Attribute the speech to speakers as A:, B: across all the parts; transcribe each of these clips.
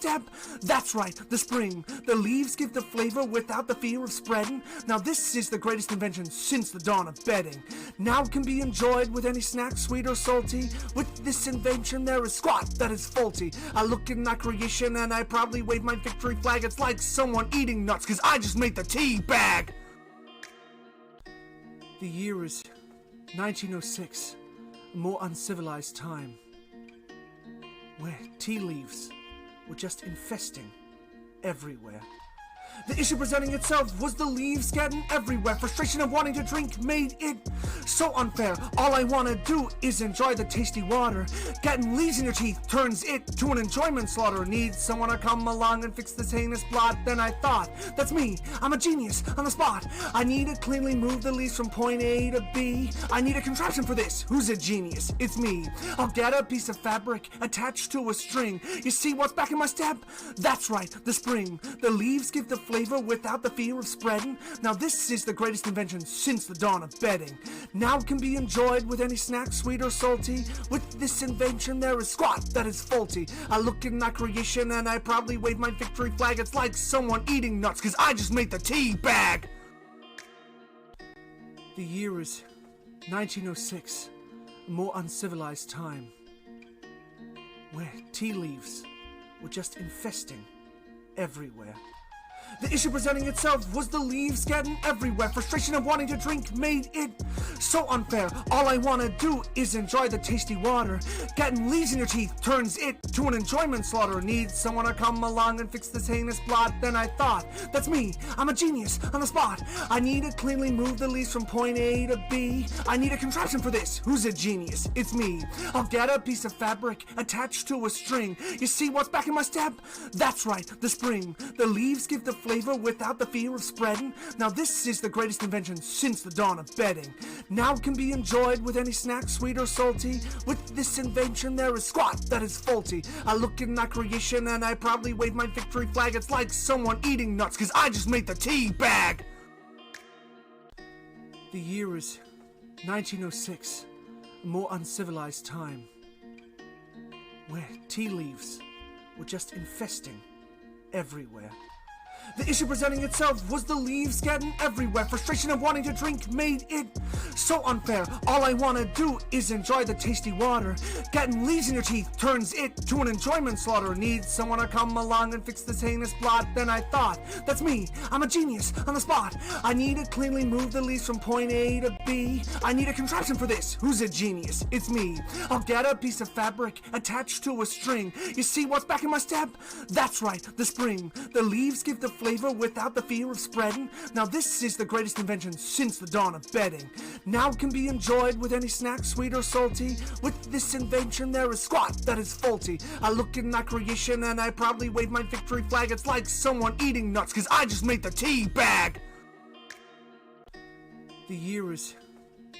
A: step? That's right, the spring. The leaves give the flavor without the fear of spreading. Now this is the greatest invention since the dawn of bedding. Now it can be enjoyed with any snack, sweet or salty. With this invention there is squat that is faulty. I look at my creation and I proudly wave my victory flag. It's like someone eating nuts, cause I just made the tea bag. The year is 1906, a more uncivilized time, where tea leaves were just infesting everywhere. The issue presenting itself was the leaves getting everywhere. Frustration of wanting to drink made it so unfair. All I want to do is enjoy the tasty water. Getting leaves in your teeth turns it to an enjoyment slaughter. Need someone to come along and fix this heinous blot. Then I thought, that's me, I'm a genius on the spot. I need to cleanly move the leaves from point A to B. I need a contraption for this. Who's a genius? It's me. I'll get a piece of fabric attached to a string. You see what's back in my step? That's right, the spring. The leaves give the flavor without the fear of spreading. Now this is the greatest invention since the dawn of bedding. Now it can be enjoyed with any snack, sweet or salty. With this invention there is squat that is faulty. I look at my creation and I proudly wave my victory flag. It's like someone eating nuts, cause I just made the tea bag. The year is 1906, a more uncivilized time, where tea leaves were just infesting everywhere. The issue presenting itself was the leaves getting everywhere. Frustration of wanting to drink made it so unfair. All I want to do is enjoy the tasty water. Getting leaves in your teeth turns it to an enjoyment slaughter. Need someone to come along and fix this heinous blot. Then I thought, that's me, I'm a genius on the spot. I need to cleanly move the leaves from point A to B. I need a contraption for this. Who's a genius? It's me. I'll get a piece of fabric attached to a string. You see what's back in my step? That's right, the spring. The leaves give the flavor without the fear of spreading. Now this is the greatest invention since the dawn of bedding. Now it can be enjoyed with any snack, sweet or salty. With this invention there is squat that is faulty. I look at my creation and I proudly wave my victory flag. It's like someone eating nuts, cause I just made the tea bag. The year is 1906, a more uncivilized time, where tea leaves were just infesting everywhere. The issue presenting itself was the leaves getting everywhere. Frustration of wanting to drink made it so unfair. All I want to do is enjoy the tasty water. Getting leaves in your teeth turns it to an enjoyment slaughter. Need someone to come along and fix this heinous blot. Then I thought, that's me, I'm a genius on the spot. I need to cleanly move the leaves from point A to B. I need a contraption for this. Who's a genius? It's me. I'll get a piece of fabric attached to a string. You see what's back in my step? That's right, the spring. The leaves give the flavor without the fear of spreading. Now this is the greatest invention since the dawn of bedding. Now it can be enjoyed with any snack, sweet or salty. With this invention there is squat that is faulty. I look at my creation and I proudly wave my victory flag. It's like someone eating nuts, cause I just made the tea bag. The year is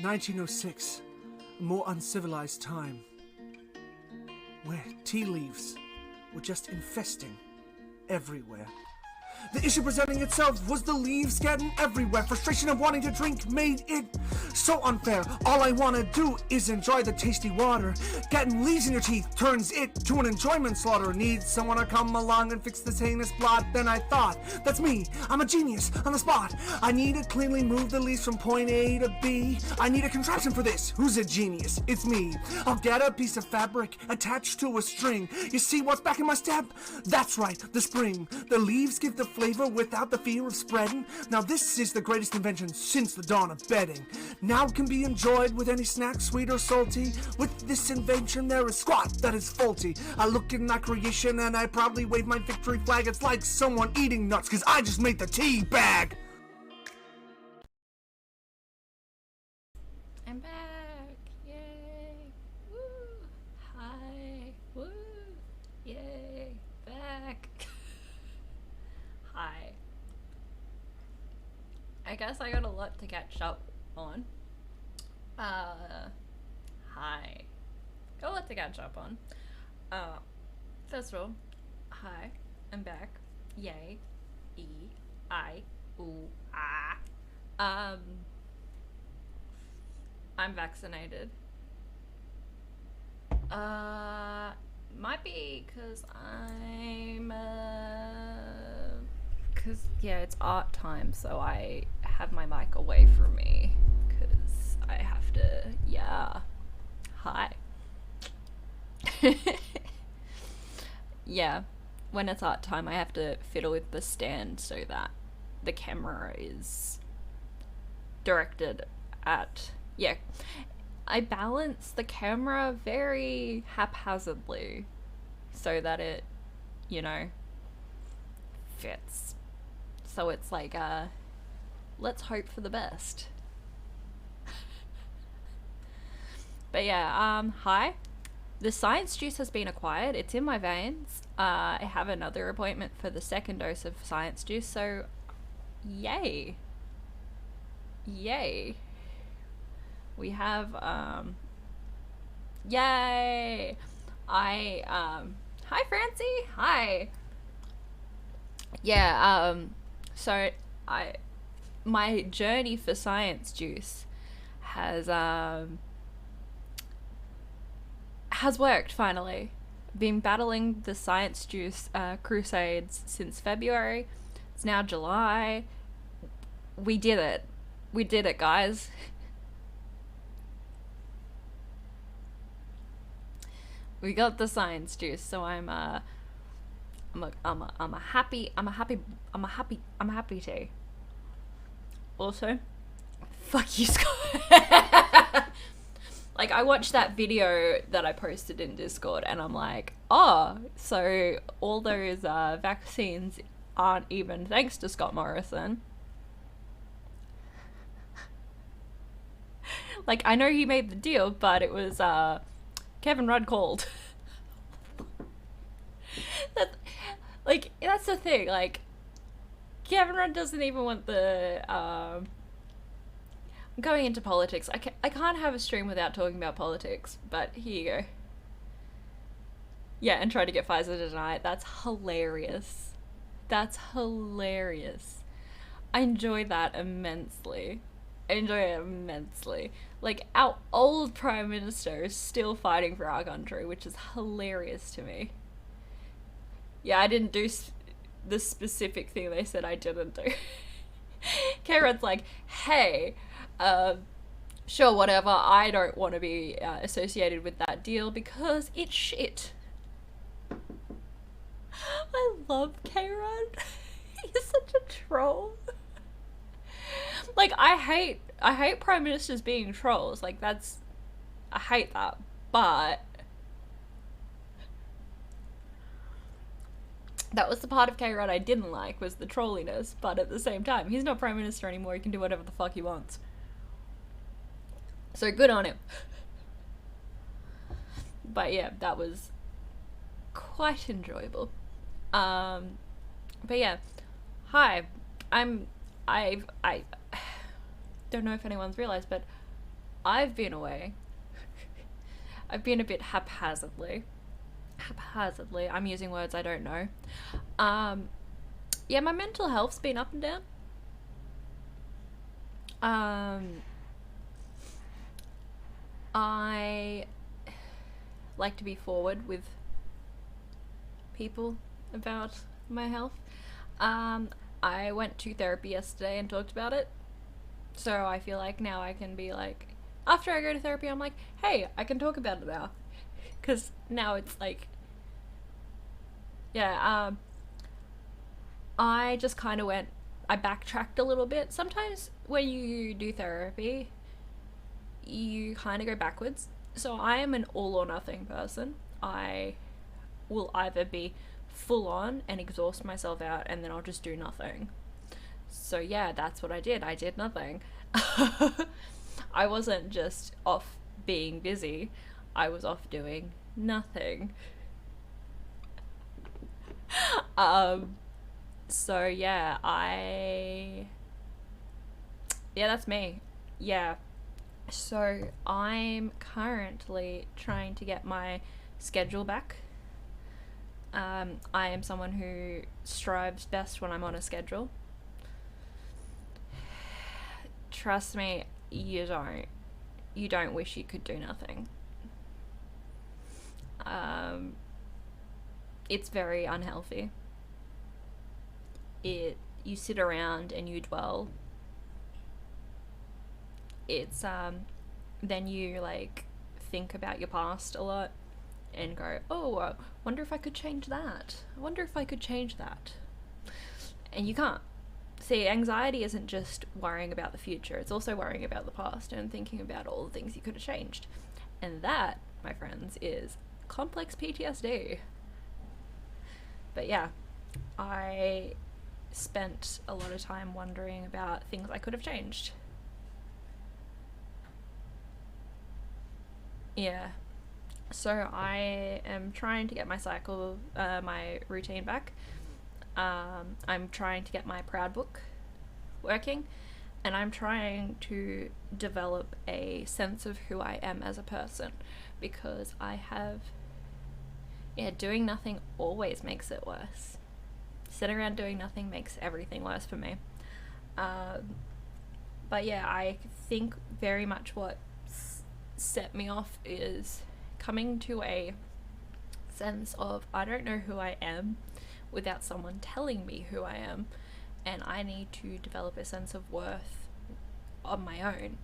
A: 1906, a more uncivilized time, where tea leaves were just infesting everywhere. The issue presenting itself was the leaves getting everywhere. Frustration of wanting to drink made it so unfair. All I want to do is enjoy the tasty water. Getting leaves in your teeth turns it to an enjoyment slaughter. Need someone to come along and fix this heinous blot. Then I thought, that's me, I'm a genius on the spot. I need to cleanly move the leaves from point A to B. I need a contraption for this. Who's a genius? It's me. I'll get a piece of fabric attached to a string. You see what's back in my step? That's right, the spring. The leaves give the flavor without the fear of spreading. Now this is the greatest invention since the dawn of bedding. Now it can be enjoyed with any snack, sweet or salty. With this invention there is squat that is faulty. I look at my creation and I proudly wave my victory flag. It's like someone eating nuts, cause I just made the tea bag.
B: I'm back. Yay. Woo. Hi. Woo. Yay. Back. Hi. I guess I got a lot to catch up on. Hi. Got a lot to catch up on. First of all, hi, I'm back. Yay. E. I. Ooh. Ah. I'm vaccinated. Might be because I'm Because, yeah, it's art time, so I have my mic away from me. Because I have to, yeah. Hi. Yeah, when it's art time, I have to fiddle with the stand so that the camera is directed at, yeah. I balance the camera very haphazardly so that it, you know, fits. So it's like, let's hope for the best. But yeah, hi. The science juice has been acquired. It's in my veins. I have another appointment for the second dose of science juice, so yay. Yay. We have, yay. Hi Francie. Hi. Yeah, so my journey for science juice has worked finally. Been battling the science juice crusades since February. It's now July. We did it. We did it, guys. We got the science juice, so I'm a happy tea. Also, fuck you, Scott. Like, I watched that video that I posted in Discord, and I'm like, oh, so all those vaccines aren't even thanks to Scott Morrison. Like, I know he made the deal, but it was Kevin Rudd called. That's the thing. Like, Kevin Rudd doesn't even want the. I'm going into politics. I can't have a stream without talking about politics. But here you go. Yeah, and try to get Pfizer to deny it. That's hilarious. That's hilarious. I enjoy that immensely. I enjoy it immensely. Like, our old Prime Minister is still fighting for our country, which is hilarious to me. Yeah, I didn't do the specific thing they said I didn't do. K-Rod's like, hey, sure, whatever, I don't want to be associated with that deal because it's shit. I love K-Rod. He's such a troll. Like, I hate prime ministers being trolls. Like, I hate that. But that was the part of K-Rod I didn't like, was the trolliness. But at the same time, he's not prime minister anymore. He can do whatever the fuck he wants. So good on him. But yeah, that was quite enjoyable. But yeah, hi. I don't know if anyone's realized, but I've been away. I've been a bit haphazardly. I'm using words I don't know. Yeah, my mental health's been up and down. I like to be forward with people about my health. I went to therapy yesterday and talked about it. So I feel like now I can be like, after I go to therapy, I'm like, hey, I can talk about it now. Because now it's like, yeah, I just kind of I backtracked a little bit. Sometimes when you do therapy, you kind of go backwards. So I am an all or nothing person. I will either be full on and exhaust myself out, and then I'll just do nothing. So yeah, that's what I did. I did nothing. I wasn't just off being busy. I was off doing nothing. So yeah, that's me. Yeah. So I'm currently trying to get my schedule back. I am someone who strives best when I'm on a schedule. Trust me, you don't wish you could do nothing. It's very unhealthy. you sit around and you dwell, it's then you like think about your past a lot and go, oh, I wonder if I could change that. I wonder if I could change that. And you can't. See, anxiety isn't just worrying about the future, it's also worrying about the past and thinking about all the things you could have changed. And that, my friends, is complex PTSD. But yeah, I spent a lot of time wondering about things I could have changed. Yeah. So I am trying to get my cycle, my routine back. I'm trying to get my Proud book working, and I'm trying to develop a sense of who I am as a person, because I have, doing nothing always makes it worse. Sitting around doing nothing makes everything worse for me. But yeah, I think very much what set me off is coming to a sense of I don't know who I am without someone telling me who I am, and I need to develop a sense of worth on my own.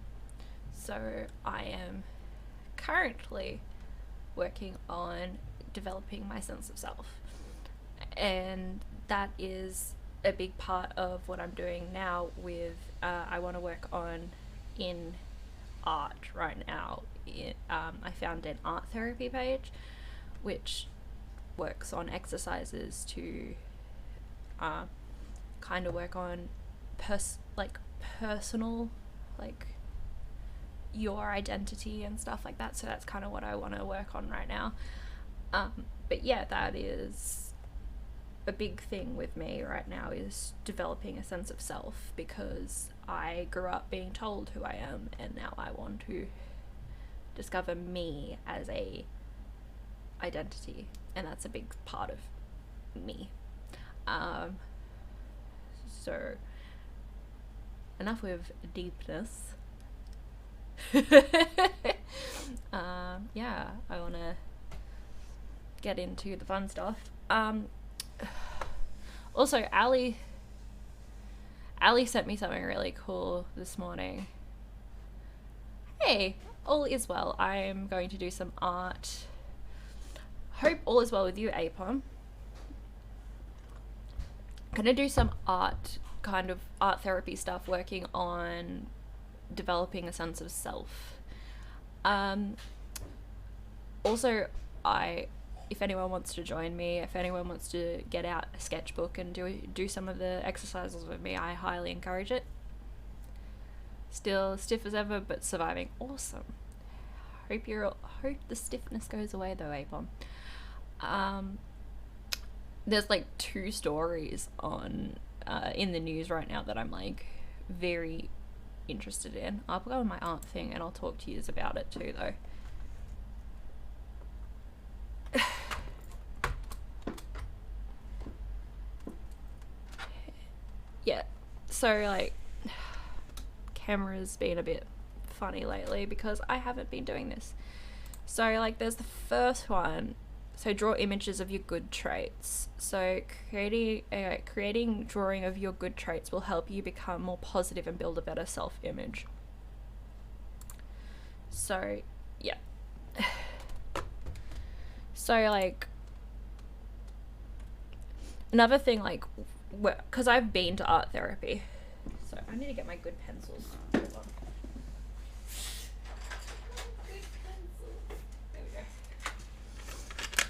B: So I am currently working on developing my sense of self, and that is a big part of what I'm doing now with I want to work on in art right now. I found an art therapy page which works on exercises to kind of work on personal, like your identity and stuff like that. So that's kind of what I want to work on right now. But yeah, that is a big thing with me right now, is developing a sense of self, because I grew up being told who I am, and now I want to discover me as a identity, and that's a big part of me. So enough with deepness. Yeah, I want to get into the fun stuff. Also, Ali sent me something really cool this morning. Hey, all is well. I'm going to do some art. Hope all is well with you, Apom. Gonna do some art therapy stuff, working on developing a sense of self. Also, if anyone wants to join me, if anyone wants to get out a sketchbook and do some of the exercises with me, I highly encourage it. Still stiff as ever, but surviving. Awesome. Hope the stiffness goes away though, Apom. There's like 2 stories on in the news right now that I'm like very interested in. I'll go on my art thing and I'll talk to you about it too though. Yeah, so like camera's been a bit funny lately because I haven't been doing this. So like there's the first one. So draw images of your good traits. So creating drawing of your good traits will help you become more positive and build a better self-image. So yeah. So like another thing, like because I've been to art therapy, so I need to get my good pencils. Hold on.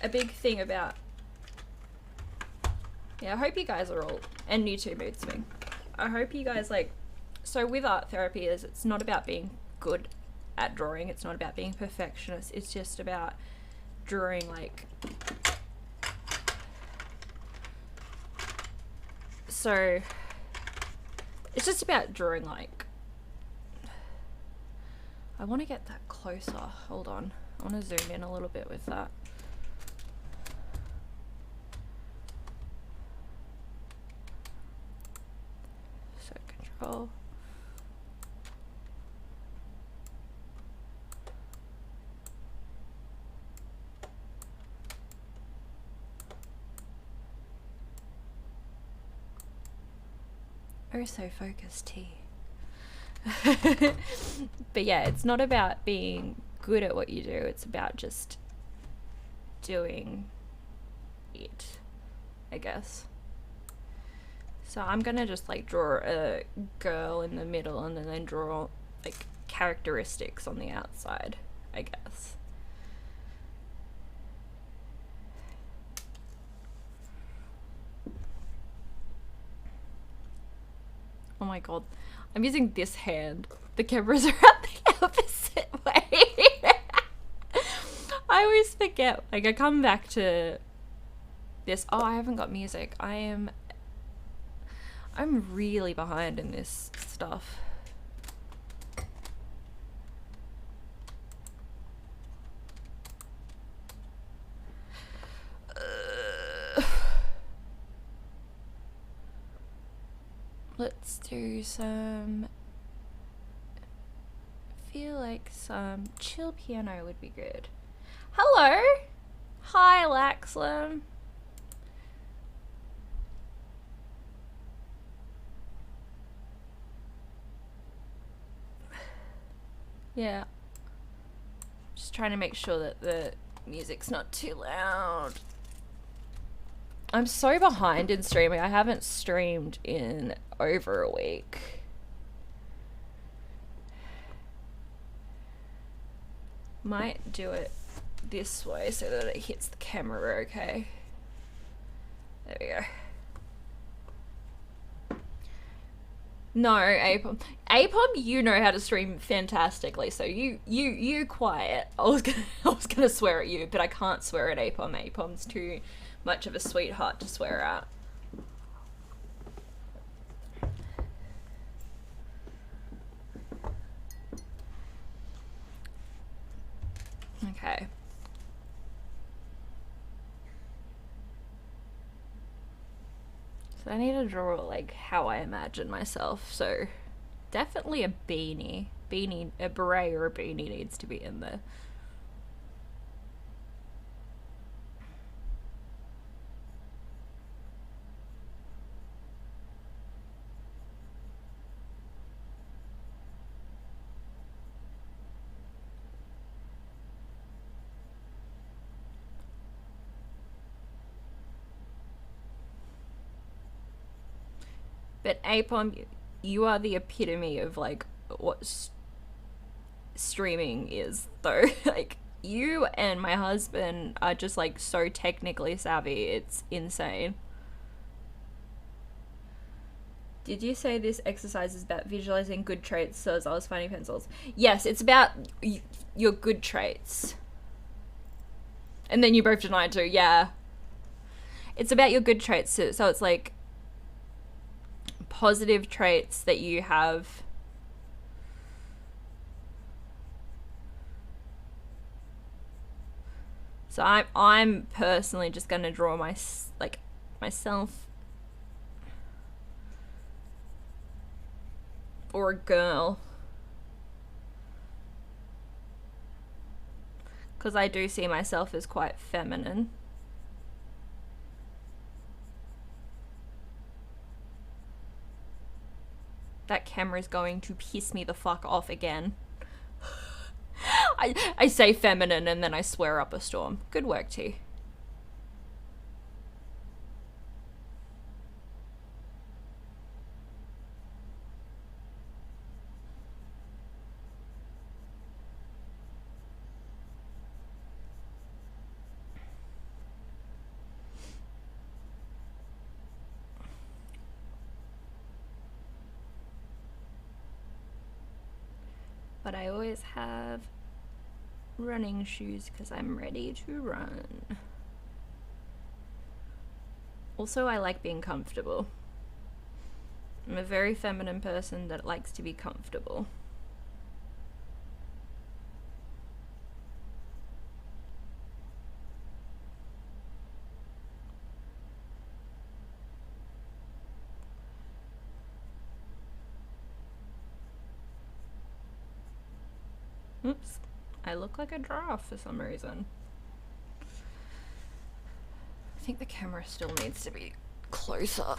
B: A big thing about, I hope you guys are all, and you too, Mood Swing, I hope you guys like, so with art therapy it's not about being good at drawing, it's not about being perfectionist, it's just about drawing like, so it's just about drawing like, I want to get that closer, hold on, I want to zoom in a little bit with that. Control. oh so focused T. But yeah, it's not about being good at what you do, it's about just doing it, I guess. So I'm gonna just like draw a girl in the middle and then draw like characteristics on the outside, I guess. Oh my god, I'm using this hand. The cameras are at the opposite way. I always forget. Like, I come back to this. Oh, I haven't got music. I'm really behind in this stuff. Let's do some... I feel like some chill piano would be good. Hello! Hi, Laxlam. Yeah. Just trying to make sure that the music's not too loud. I'm so behind in streaming. I haven't streamed in over a week. Might do it this way so that it hits the camera okay. There we go. No, Apom. Apom, you know how to stream fantastically, so you quiet. I was gonna swear at you, but I can't swear at Apom. Apom's too much of a sweetheart to swear at. Okay. So I need to draw like how I imagine myself. So definitely a beanie. A beret or a beanie needs to be in there. But Apom, you are the epitome of like what streaming is, though. Like, you and my husband are just like so technically savvy, it's insane. Did you say this exercise is about visualizing good traits so as I was finding pencils? Yes, it's about your good traits. And then you both denied too, yeah. It's about your good traits, so it's like positive traits that you have. So I'm personally just gonna draw myself or a girl, because I do see myself as quite feminine. That camera's going to piss me the fuck off again. I say feminine and then I swear up a storm. Good work, T. But I always have running shoes because I'm ready to run. Also, I like being comfortable. I'm a very feminine person that likes to be comfortable. Oops, I look like a giraffe for some reason. I think the camera still needs to be closer.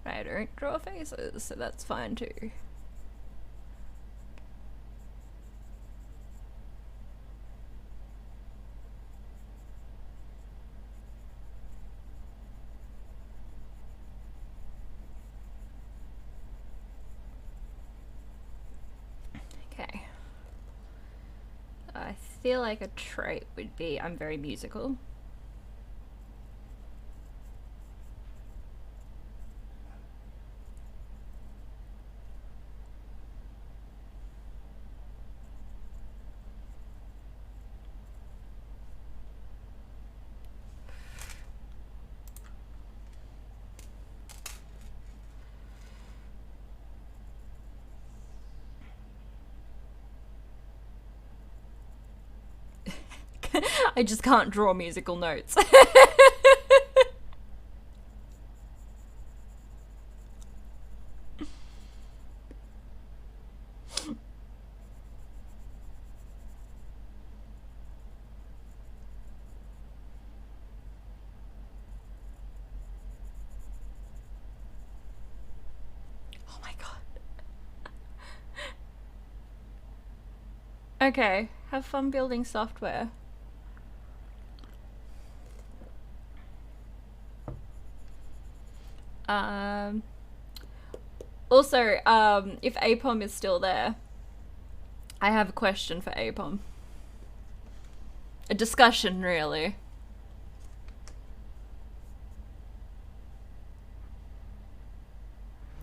B: I don't draw faces, so that's fine too. Okay. I feel like a trait would be I'm very musical. I just can't draw musical notes. Oh my god. Okay, have fun building software. Also, if APOM is still there, I have a question for APOM. A discussion, really.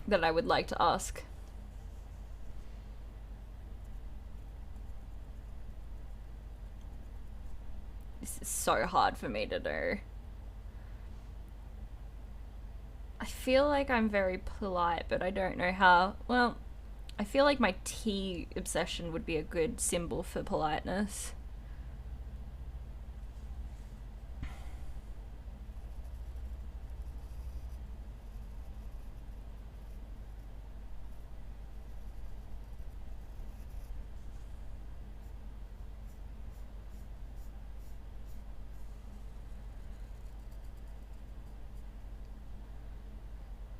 B: That I would like to ask. This is so hard for me to do. I feel like I'm very polite, but I don't know how. Well, I feel like my tea obsession would be a good symbol for politeness.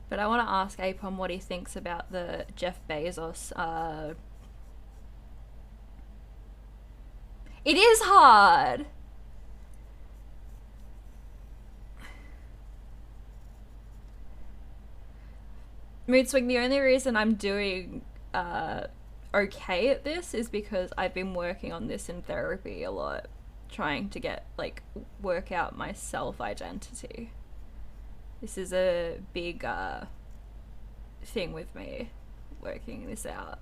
B: But I want to ask APOM what he thinks about the Jeff Bezos. It is hard! Mood Swing, the only reason I'm doing okay at this is because I've been working on this in therapy a lot. Trying to get, like, work out my self-identity. This is a big thing with me, working this out.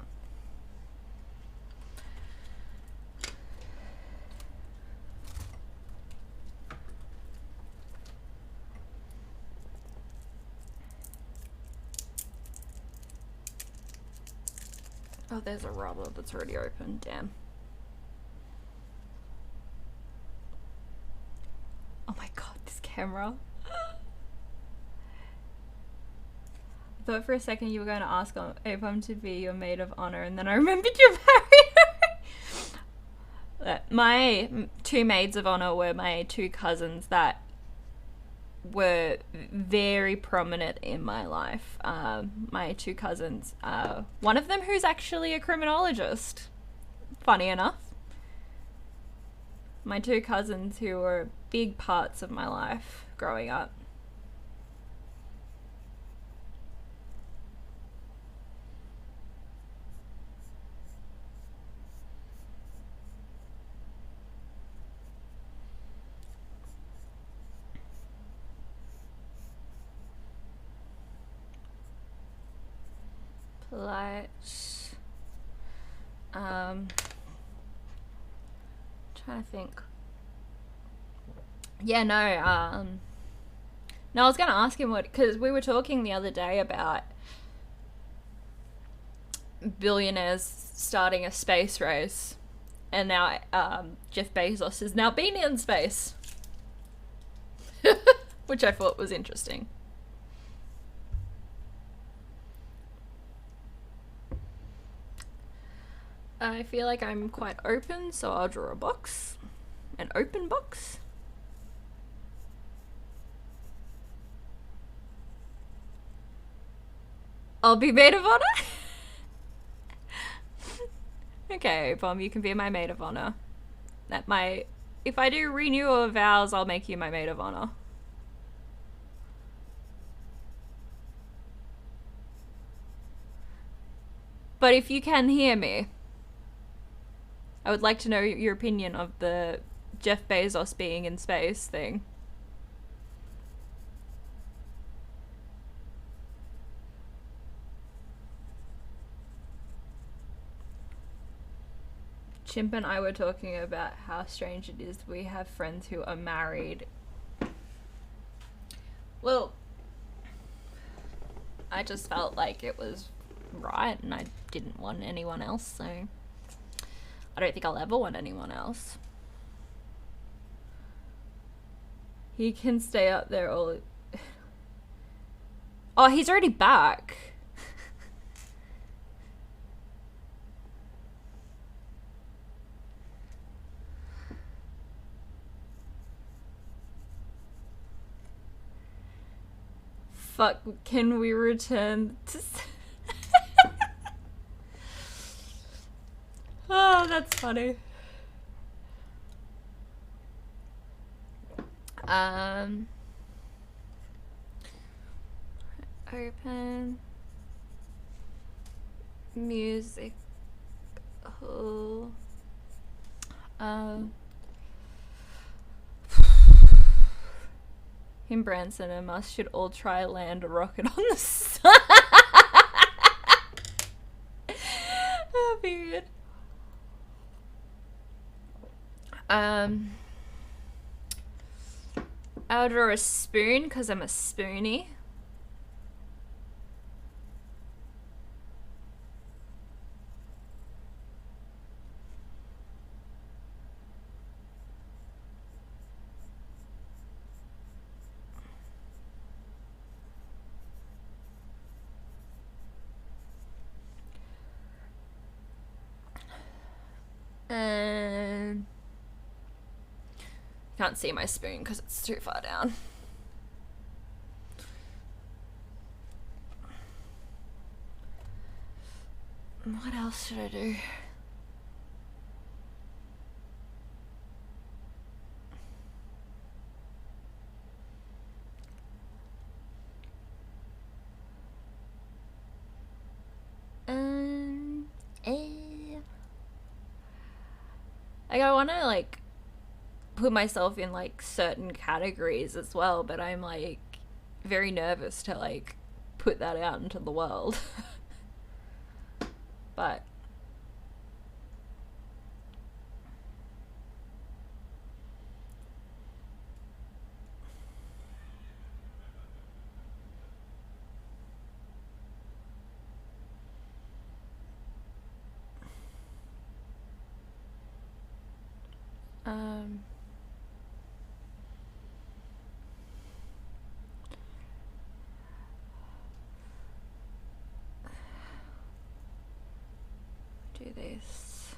B: Oh, there's a rubber that's already open, damn. Oh my god, this camera. I thought for a second you were going to ask APOM to be your maid of honor, and then I remembered you married her. My two maids of honor were my two cousins that were very prominent in my life. My two cousins, one of them who's actually a criminologist, funny enough. My two cousins who were big parts of my life growing up. Polite. Trying to think. Yeah, no, no, I was gonna ask him what, because we were talking the other day about billionaires starting a space race, and now Jeff Bezos has now been in space, which I thought was interesting. I feel like I'm quite open, so I'll draw a box. An open box. I'll be maid of honor? Okay, Bomb, you can be my maid of honor. If I do renewal of vows, I'll make you my maid of honor. But if you can hear me, I would like to know your opinion of the Jeff Bezos being in space thing. Chimp and I were talking about how strange it is we have friends who are married. Well, I just felt like it was right and I didn't want anyone else, so I don't think I'll ever want anyone else. He can stay up there all... Oh, he's already back. Fuck, can we return to... Oh, that's funny. Open music. Him, Branson, and us should all try land a rocket on the sun. Oh, period. I'll draw a spoon because I'm a spoonie. Can't see my spoon because it's too far down. What else should I do? Like, I want to, like, put myself in, like, certain categories as well, but I'm, like, very nervous to, like, put that out into the world. But do this.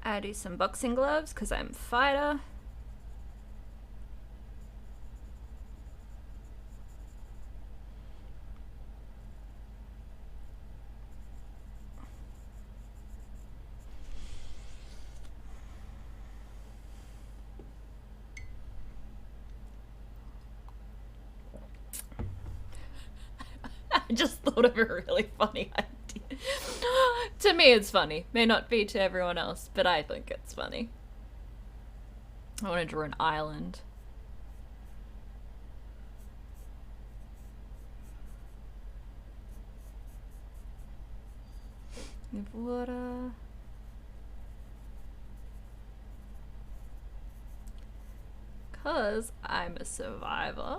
B: I do some boxing gloves because I'm a fighter. I just thought of a really funny idea. To me, it's funny. May not be to everyone else, but I think it's funny. I want to draw an island. With water. Because I'm a survivor.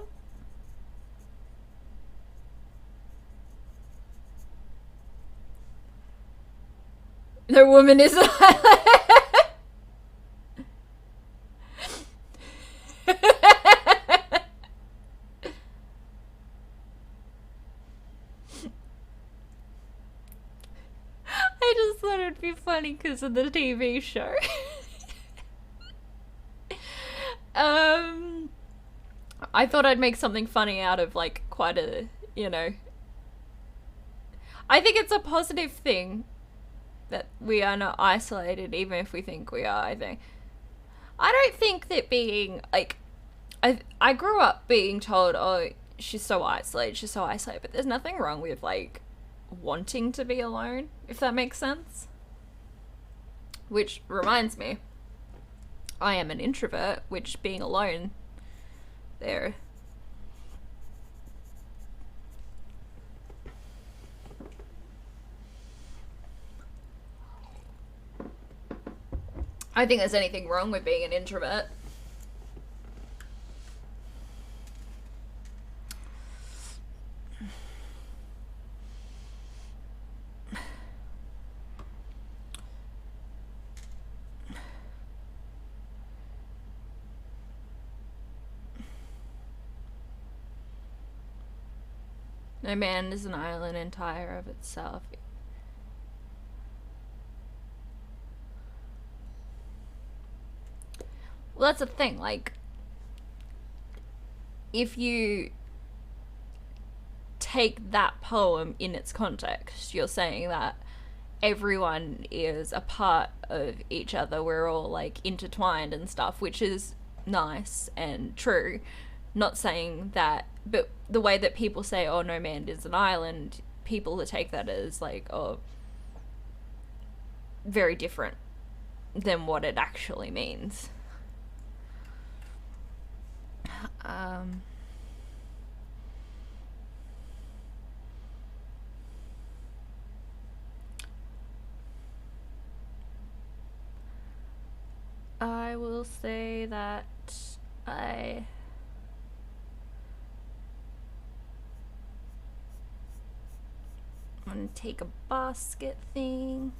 B: The woman is an island. funny because of the TV show. I thought I'd make something funny out of, like, quite a, you know... I think it's a positive thing that we are not isolated, even if we think we are, I think. I don't think that being, like... I grew up being told, oh, she's so isolated, but there's nothing wrong with, like, wanting to be alone, if that makes sense. Which reminds me, I am an introvert, which being alone, there. I think there's anything wrong with being an introvert. No man is an island entire of itself. Well, that's the thing, like, if you take that poem in its context, you're saying that everyone is a part of each other, we're all, like, intertwined and stuff, which is nice and true. Not saying that, but the way that people say, oh, no man is an island, people that take that as, like, oh, very different than what it actually means. I will say that I I'm gonna take a basket thing.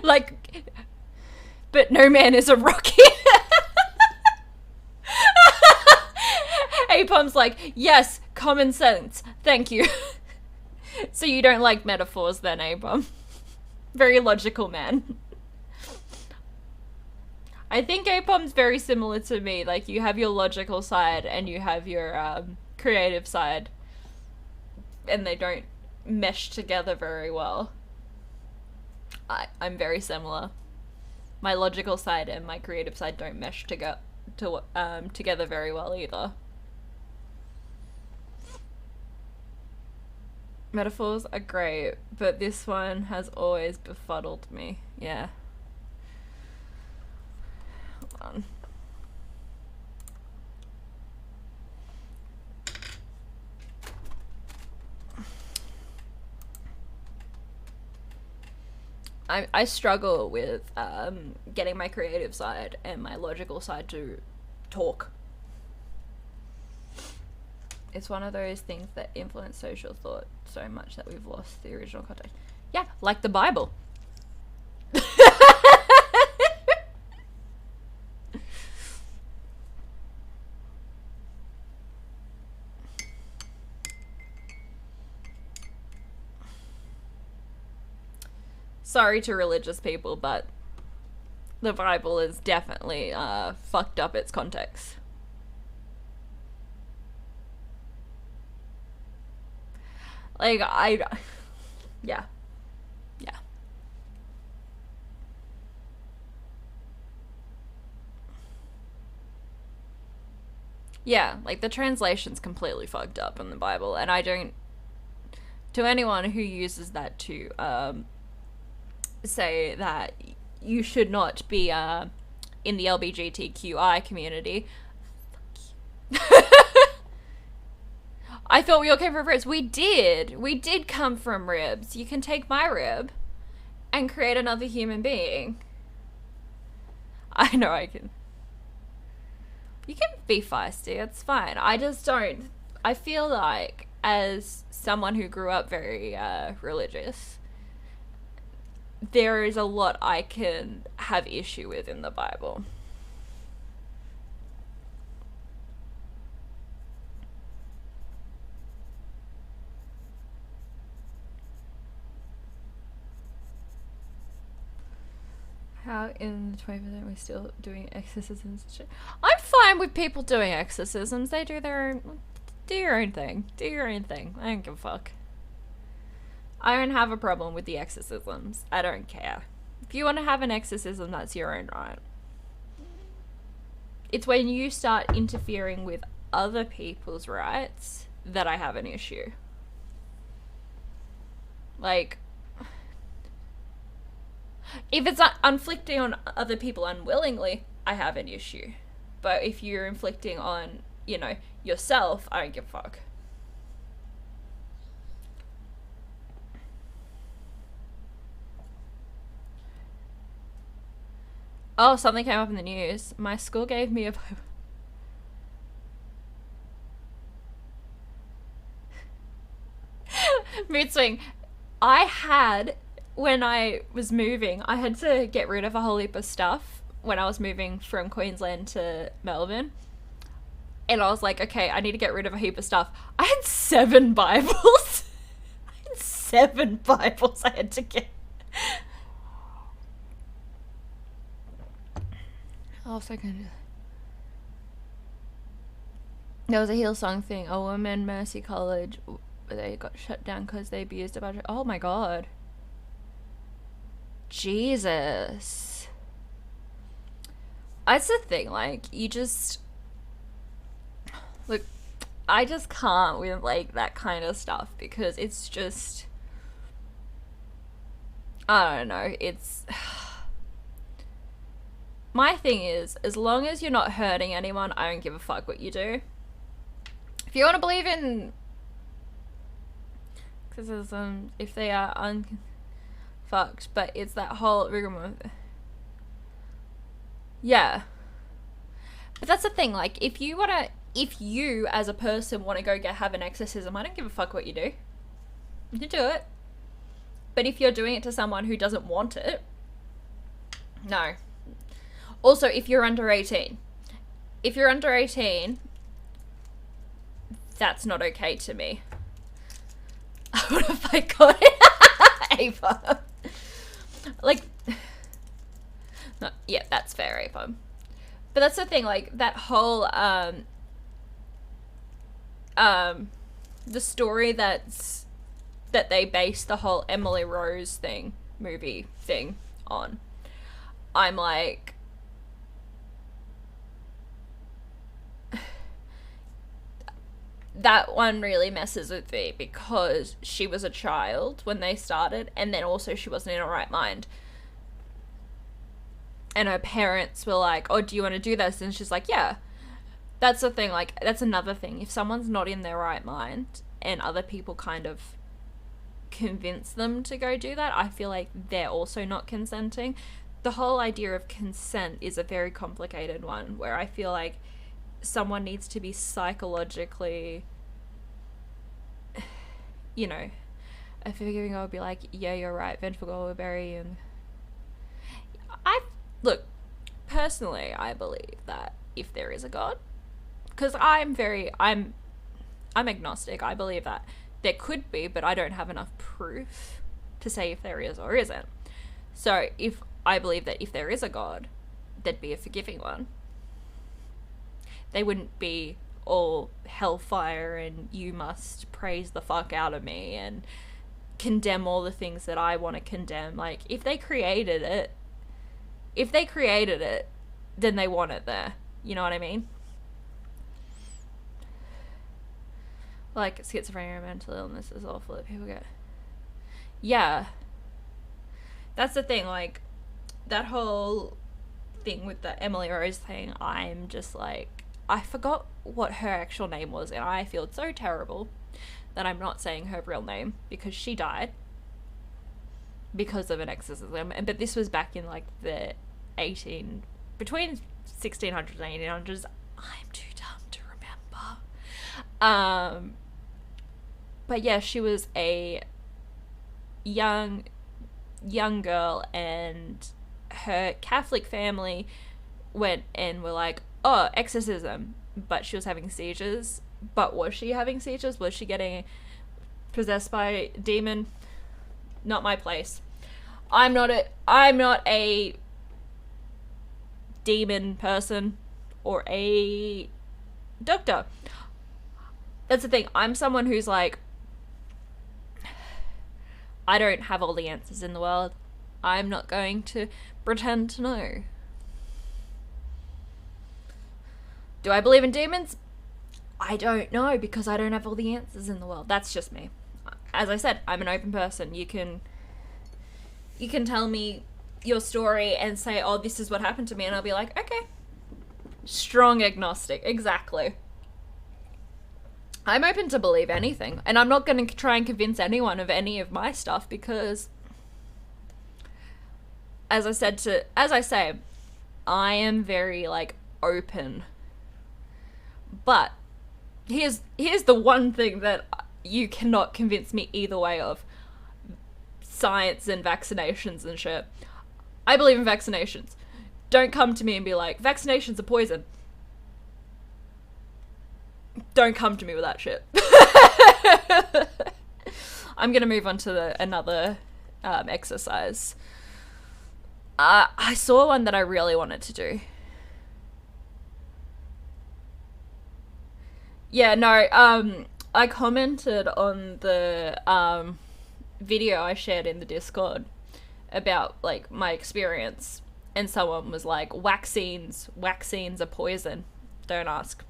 B: Like, but no man is a rocket. Apom's like, yes, common sense, thank you. So you don't like metaphors then, Apom? Very logical man. I think Apom's very similar to me. Like, you have your logical side and you have your creative side, and they don't mesh together very well. I'm very similar. My logical side and my creative side don't mesh together very well either. Metaphors are great, but this one has always befuddled me. Yeah. Hold on. I struggle with getting my creative side and my logical side to talk. It's one of those things that influence social thought so much that we've lost the original context. Yeah, like the Bible. Sorry to religious people, but the Bible is definitely fucked up its context. Like, yeah. Yeah, like, the translation's completely fucked up in the Bible, and I don't... To anyone who uses that to, say that you should not be, in the LGBTQI community... I thought we all came from ribs. We did. We did come from ribs. You can take my rib and create another human being. I know I can. You can be feisty. It's fine. I just don't. I feel like as someone who grew up very religious, there is a lot I can have issue with in the Bible. How in the 20% we're still doing exorcisms and shit? I'm fine with people doing exorcisms. They do their own... Do your own thing. Do your own thing. I don't give a fuck. I don't have a problem with the exorcisms. I don't care. If you want to have an exorcism, that's your own right. It's when you start interfering with other people's rights that I have an issue. Like... If it's inflicting on other people unwillingly, I have an issue. But if you're inflicting on, you know, yourself, I don't give a fuck. Oh, something came up in the news. My school gave me a... Mood swing. I had... When I was moving, I had to get rid of a whole heap of stuff when I was moving from Queensland to Melbourne. And I was like, okay, I need to get rid of a heap of stuff. I had 7 Bibles. I had 7 Bibles I had to get. Oh, second. There was a Hillsong thing. A woman, Mercy College, they got shut down because they abused a bunch of... Oh my god. Jesus. That's the thing, like, you just... Look, I just can't with, like, that kind of stuff, because it's just... I don't know, it's... My thing is, as long as you're not hurting anyone, I don't give a fuck what you do. If you want to believe in... exorcism, if they are fucked, but it's that whole rigmarole. Yeah, but that's the thing. Like, if you as a person want to go have an exorcism, I don't give a fuck what you do. You do it. But if you're doing it to someone who doesn't want it, no. Also, if you're under 18, that's not okay to me. What have I got? Ava. Like, no, yeah, that's fair, Ava. But that's the thing, like, that whole, the story that they based the whole Emily Rose movie thing on, I'm like, that one really messes with me, because she was a child when they started, and then also she wasn't in her right mind. And her parents were like, oh, do you want to do this? And she's like, yeah. That's the thing, like, that's another thing. If someone's not in their right mind and other people kind of convince them to go do that, I feel like they're also not consenting. The whole idea of consent is a very complicated one, where I feel like someone needs to be psychologically, you know, a forgiving God would be like, yeah, you're right, vengeful God will bury you. Look, personally, I believe that if there is a God, because I'm agnostic, I believe that there could be, but I don't have enough proof to say if there is or isn't. So if I believe that if there is a God, there'd be a forgiving one. They wouldn't be all hellfire and you must praise the fuck out of me and condemn all the things that I want to condemn. Like, if they created it, then they want it there. You know what I mean? Like, schizophrenia, mental illness is awful that people get. Yeah. That's the thing, like, that whole thing with the Emily Rose thing, I'm just like, I forgot what her actual name was, and I feel so terrible that I'm not saying her real name, because she died because of an exorcism. But this was back in, like, the between 1600s and 1800s. I'm too dumb to remember. But yeah, she was a young girl, and her Catholic family went and were like, oh, exorcism, but she was having seizures. But was she having seizures? Was she getting possessed by a demon? Not my place. I'm not a demon person or a doctor. That's the thing. I'm someone who's like, I don't have all the answers in the world. I'm not going to pretend to know. Do I believe in demons? I don't know, because I don't have all the answers in the world. That's just me. As I said, I'm an open person. You can tell me your story and say, oh, this is what happened to me, and I'll be like, okay. Strong agnostic, exactly. I'm open to believe anything, and I'm not going to try and convince anyone of any of my stuff, because as I say, I am very like open. But here's the one thing that you cannot convince me either way of: science and vaccinations and shit. I believe in vaccinations. Don't come to me and be like, vaccinations are poison. Don't come to me with that shit. I'm gonna move on to another exercise. I saw one that I really wanted to do. Yeah, no, I commented on the video I shared in the Discord about like my experience, and someone was like, vaccines are poison, don't ask.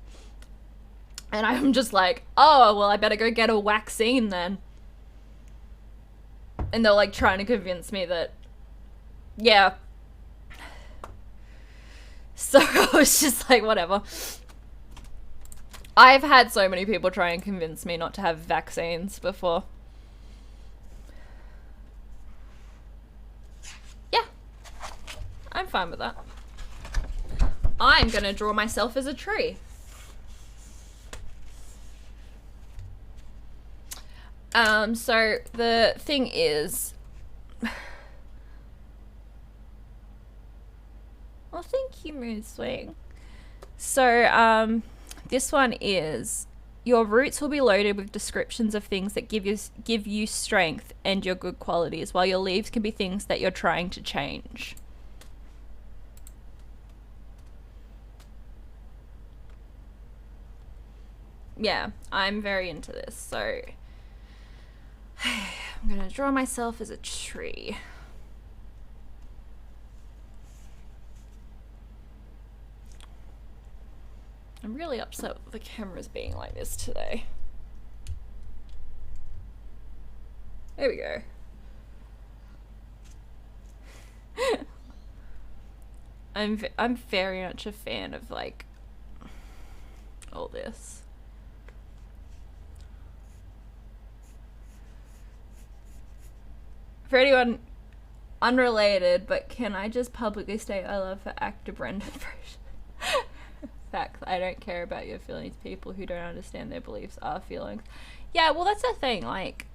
B: And I'm just like, oh, well, I better go get a vaccine then. And they're like trying to convince me that, yeah. So I was just like, whatever. I've had so many people try and convince me not to have vaccines before. Yeah. I'm fine with that. I'm gonna draw myself as a tree. So the thing is, well, thank you, Mood Swing. So, this one is, your roots will be loaded with descriptions of things that give you strength and your good qualities, while your leaves can be things that you're trying to change. Yeah, I'm very into this, so I'm gonna draw myself as a tree. I'm really upset with the cameras being like this today. There we go. I'm very much a fan of like all this. For anyone unrelated, but can I just publicly state I love for actor Brendan Fraser? Facts. I don't care about your feelings. People who don't understand their beliefs are feelings. Yeah, well, that's the thing. Like,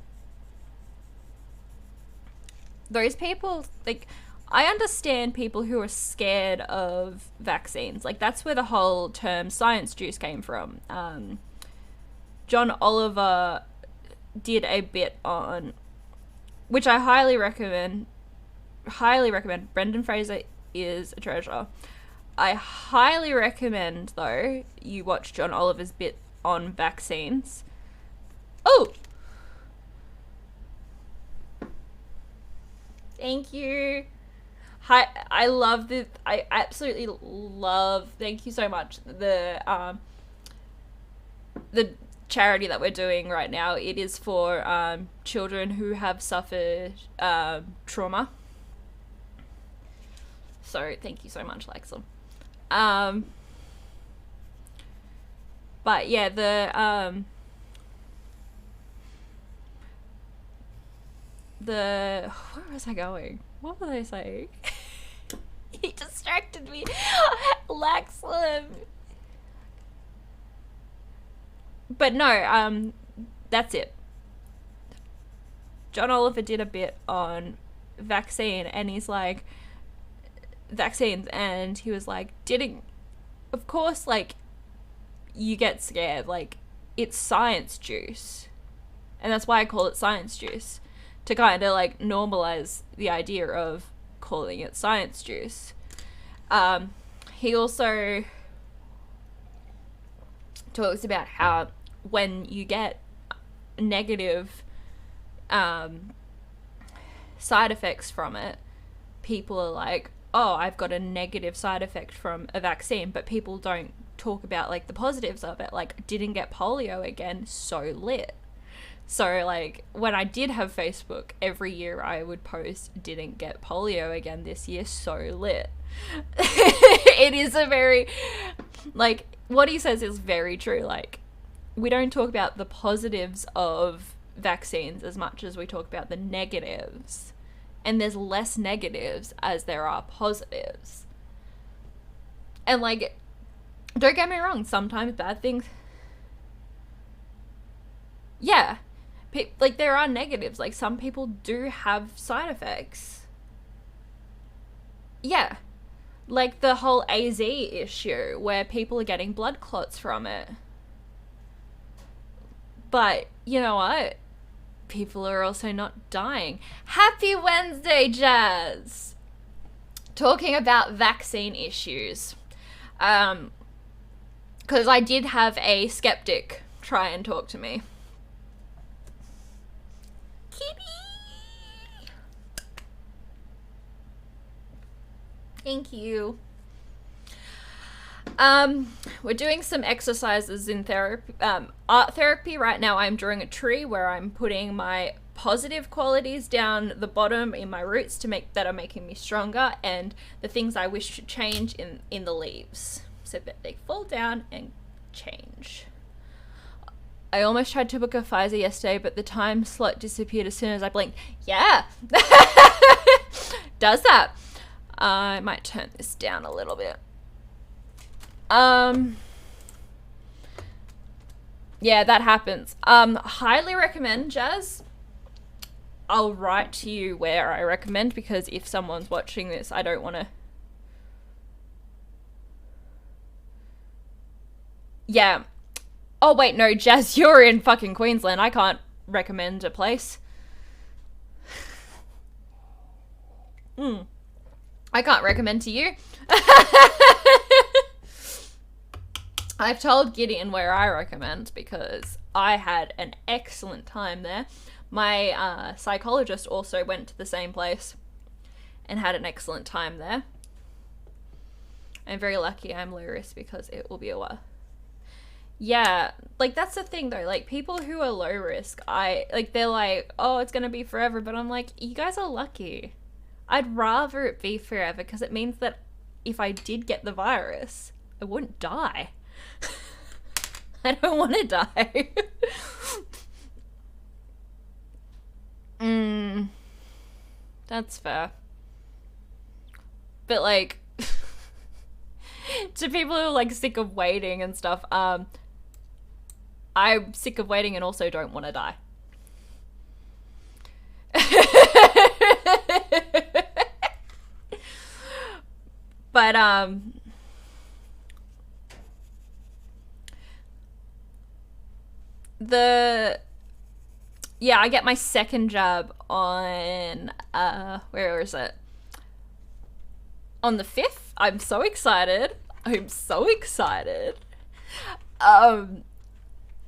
B: those people, like, I understand people who are scared of vaccines. Like, that's where the whole term science juice came from. John Oliver did a bit on, which I highly recommend. Brendan Fraser is a treasure. I highly recommend, though, you watch John Oliver's bit on vaccines. Oh! Thank you. Hi, I love this. I absolutely love, thank you so much, the charity that we're doing right now. It is for children who have suffered trauma. So thank you so much, Lexum. But yeah, where was I going? What was I saying? He distracted me. Lexum. But no, that's it. John Oliver did a bit on vaccine, and he's like, vaccines, and he was like, of course, like, you get scared, like, it's science juice, and that's why I call it science juice, to kind of like normalize the idea of calling it science juice. He also talks about how when you get negative side effects from it, people are like, oh, I've got a negative side effect from a vaccine, but people don't talk about like the positives of it, like didn't get polio again, so lit. So like when I did have Facebook, every year I would post didn't get polio again this year, so lit. It is a very, like, what he says is very true. Like, we don't talk about the positives of vaccines as much as we talk about the negatives, and there's less negatives as there are positives. And like, don't get me wrong, sometimes bad things, yeah, like there are negatives, like some people do have side effects, yeah, like the whole AZ issue where people are getting blood clots from it. But you know what? People are also not dying. Happy Wednesday, Jazz! Talking about vaccine issues. Because I did have a skeptic try and talk to me. Kitty! Thank you. We're doing some exercises in therapy, art therapy. Right now I'm drawing a tree where I'm putting my positive qualities down the bottom in my roots that are making me stronger, and the things I wish to change in the leaves so that they fall down and change. I almost tried to book a Pfizer yesterday, but the time slot disappeared as soon as I blinked. Yeah! Does that. I might turn this down a little bit. Yeah, that happens. Highly recommend, Jazz. I'll write to you where I recommend, because if someone's watching this, I don't want to... Yeah. Oh, wait, no, Jazz, you're in fucking Queensland. I can't recommend a place. I can't recommend to you. I've told Gideon where I recommend because I had an excellent time there. My psychologist also went to the same place and had an excellent time there. I'm very lucky I'm low risk because it will be a while. Yeah, like that's the thing though, like people who are low risk, they're like, oh, it's gonna be forever, but I'm like, you guys are lucky. I'd rather it be forever because it means that if I did get the virus, I wouldn't die. I don't want to die. That's fair. But like, to people who are like sick of waiting and stuff, I'm sick of waiting and also don't want to die. But I get my second jab on where is it? On the 5th. I'm so excited.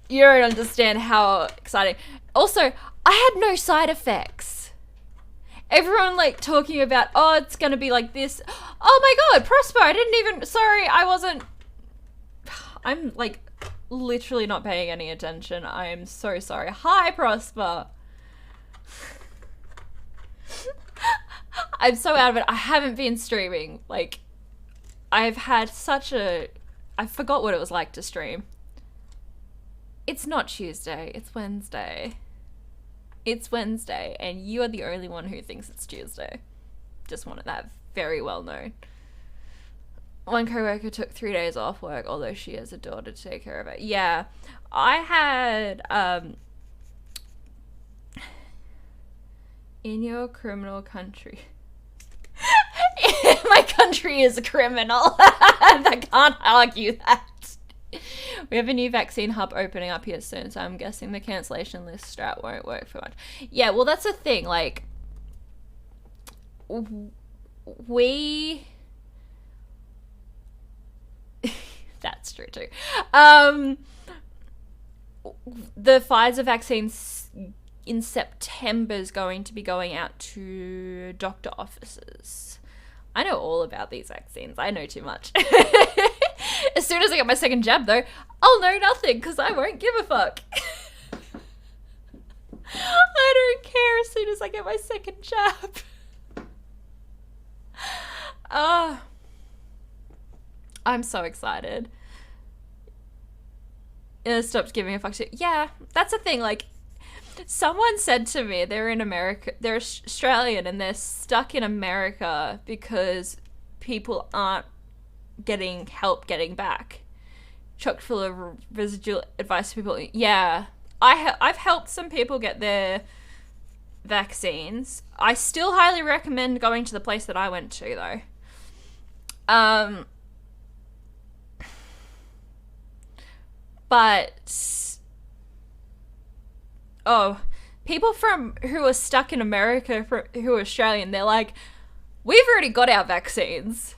B: You don't understand how exciting. Also, I had no side effects. Everyone like talking about, oh, it's gonna be like this. Oh my god, Prosper, I'm like literally not paying any attention. I am so sorry. Hi, Prosper. I'm so out of it. I haven't been streaming. Like, I forgot what it was like to stream. It's not Tuesday, it's Wednesday. It's Wednesday, and you are the only one who thinks it's Tuesday. Just wanted that very well known. One co-worker took 3 days off work, although she has a daughter to take care of it. Yeah, I had, In your criminal country. My country is a criminal. I can't argue that. We have a new vaccine hub opening up here soon, so I'm guessing the cancellation list strat won't work for much. Yeah, well, that's the thing. Like, we... That's true, too. The Pfizer vaccine in September is going to be going out to doctor offices. I know all about these vaccines. I know too much. As soon as I get my second jab, though, I'll know nothing because I won't give a fuck. I don't care as soon as I get my second jab. I'm so excited. It stopped giving a fuck shit. Yeah, that's the thing. Like, someone said to me they're in America, they're Australian, and they're stuck in America because people aren't getting help getting back. Chock full of residual advice to people. Yeah, I've helped some people get their vaccines. I still highly recommend going to the place that I went to, though. But people who are stuck in America, who are Australian, they're like, we've already got our vaccines.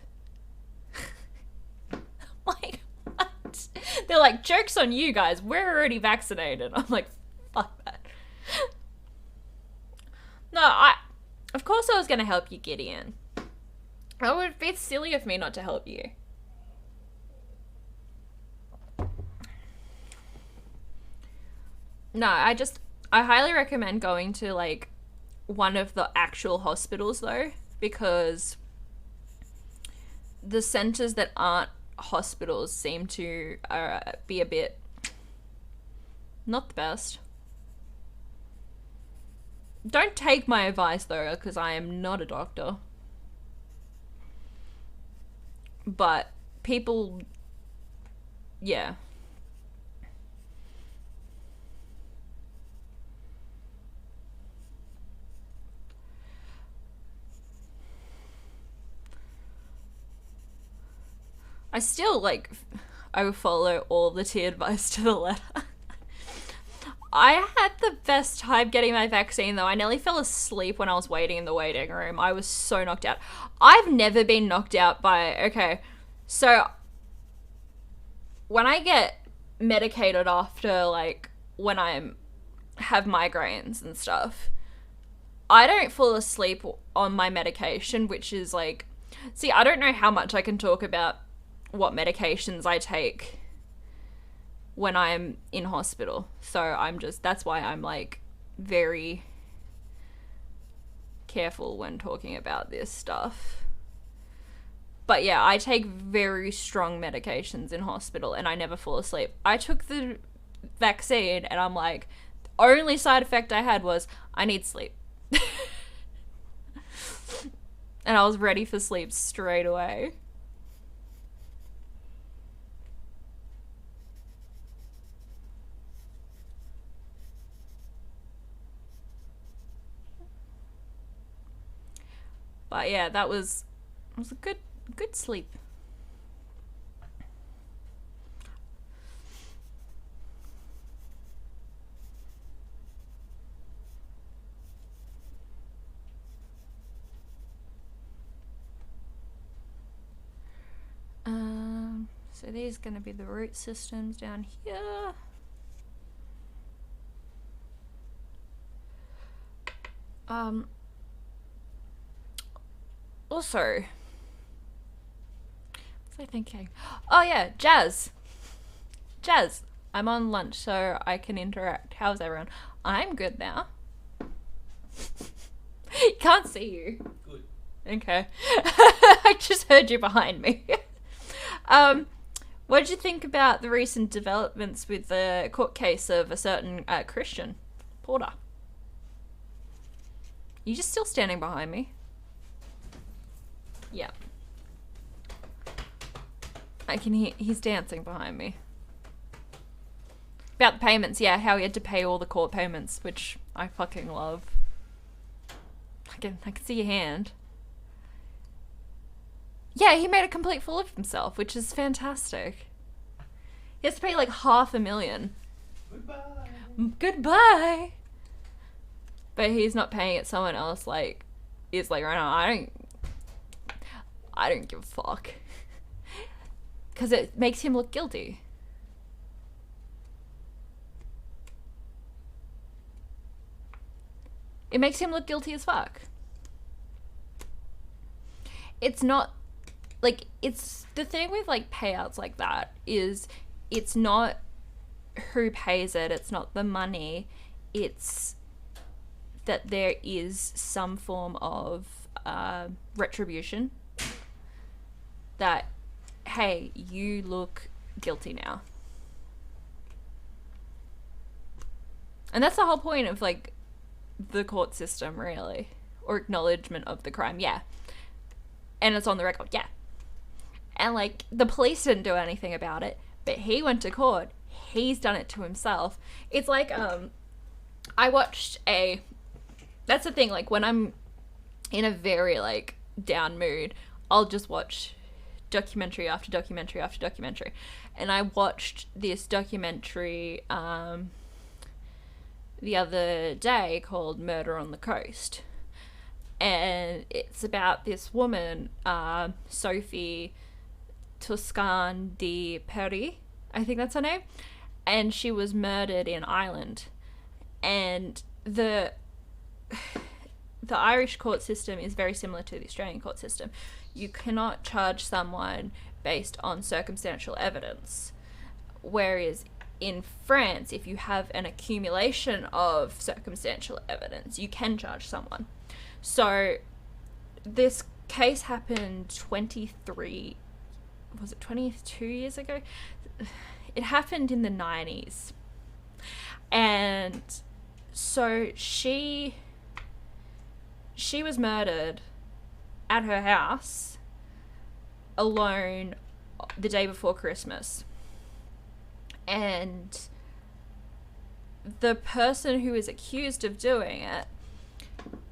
B: Like, what? They're like, joke's on you guys, we're already vaccinated. I'm like, fuck that. No, of course I was going to help you, Gideon. It would be silly of me not to help you. No, I highly recommend going to, like, one of the actual hospitals, though, because the centers that aren't hospitals seem to be a bit not the best. Don't take my advice, though, because I am not a doctor. But people, yeah. I still, like, I will follow all the tea advice to the letter. I had the best time getting my vaccine, though. I nearly fell asleep when I was waiting in the waiting room. I was so knocked out. I've never been knocked out by... Okay, so when I get medicated after, like, when I have migraines and stuff, I don't fall asleep on my medication, which is, like... See, I don't know how much I can talk about what medications I take when I'm in hospital. So that's why I'm, like, very careful when talking about this stuff. But yeah, I take very strong medications in hospital and I never fall asleep. I took the vaccine and I'm like, the only side effect I had was I need sleep. And I was ready for sleep straight away. But yeah, it was a good sleep. So these are going to be the root systems down here. Also, what was I thinking? Oh yeah, Jazz, I'm on lunch so I can interact. How's everyone? I'm good now. Can't see you.
C: Good.
B: Okay. I just heard you behind me. What did you think about the recent developments with the court case of a certain Christian Porter? You just still standing behind me? Yeah. I can hear he's dancing behind me. About the payments, yeah, how he had to pay all the court payments, which I fucking love. I can see your hand. Yeah, he made a complete fool of himself, which is fantastic. He has to pay like $500,000. Goodbye. But he's not paying it. Someone else like is like, right now, I don't give a fuck. Because it makes him look guilty. It makes him look guilty as fuck. It's not like, it's the thing with like payouts like that is it's not who pays it, it's not the money, it's that there is some form of retribution that, hey, you look guilty now. And that's the whole point of like the court system, really, or acknowledgement of the crime. Yeah. And it's on the record. Yeah. And like the police didn't do anything about it, but he went to court. He's done it to himself. It's like I watched that's the thing, like when I'm in a very like down mood, I'll just watch documentary after documentary after documentary. And I watched this documentary the other day called Murder on the Coast. And it's about this woman, Sophie Toscan de Perry, I think that's her name. And she was murdered in Ireland. And the Irish court system is very similar to the Australian court system. You cannot charge someone based on circumstantial evidence. Whereas in France, if you have an accumulation of circumstantial evidence, you can charge someone. So this case happened 22 years ago? It happened in the 90s. And so she was murdered at her house alone the day before Christmas. And the person who is accused of doing it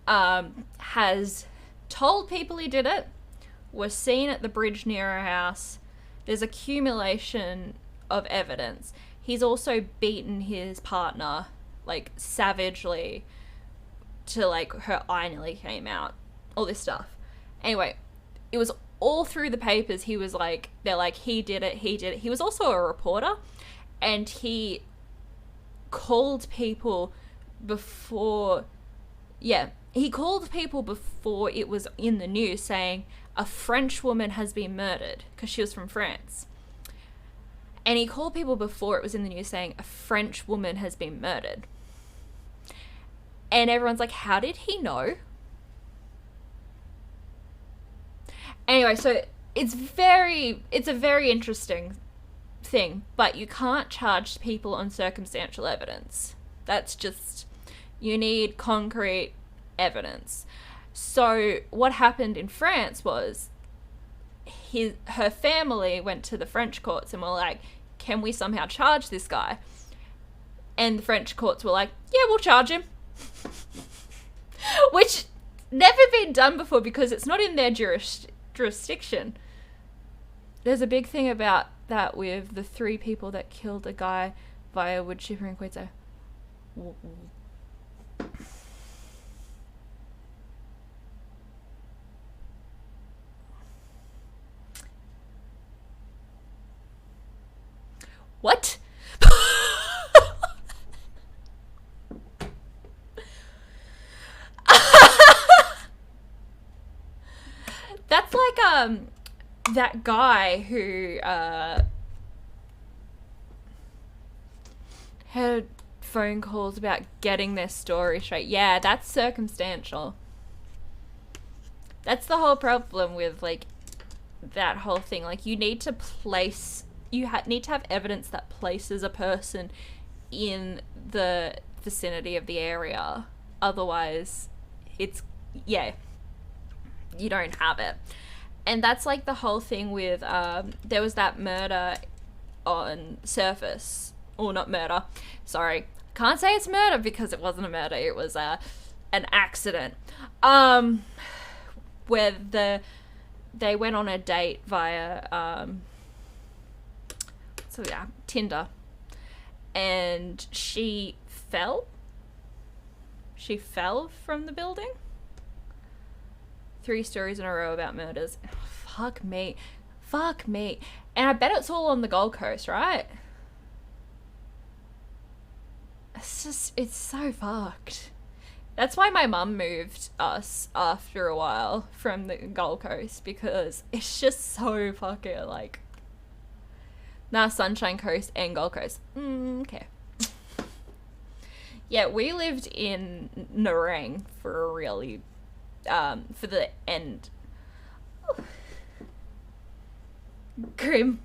B: has told people he did it, was seen at the bridge near her house. There's accumulation of evidence. He's also beaten his partner, like, savagely to, like, her eye nearly came out. All this stuff. Anyway, it was all through the papers. He was like, they're like, he did it. He was also a reporter, and he called people before, he called people before it was in the news saying a French woman has been murdered, because she was from France. And he called people before it was in the news saying a French woman has been murdered. And everyone's like, how did he know? Anyway, so it's a very interesting thing, but you can't charge people on circumstantial evidence. That's just, you need concrete evidence. So what happened in France was her family went to the French courts and were like, can we somehow charge this guy? And the French courts were like, yeah, we'll charge him. Which never been done before because it's not in their jurisdiction. There's a big thing about that with the 3 people that killed a guy via wood chipper in Queensland. What? That's like that guy who had phone calls about getting their story straight. Yeah, that's circumstantial. That's the whole problem with like that whole thing. Like you need to place, need to have evidence that places a person in the vicinity of the area. Otherwise, it's, you don't have it. And that's like the whole thing with, there was that murder on Surface. Or not murder, sorry. Can't say it's murder because it wasn't a murder. It was an accident. Where they went on a date via Tinder, and she fell from the building. 3 stories in a row about murders. Fuck me. And I bet it's all on the Gold Coast, right? It's so fucked. That's why my mum moved us after a while from the Gold Coast, because it's just so fucking like... Nah, Sunshine Coast and Gold Coast. Okay. Yeah, we lived in Nerang for a really... for the end. Grim.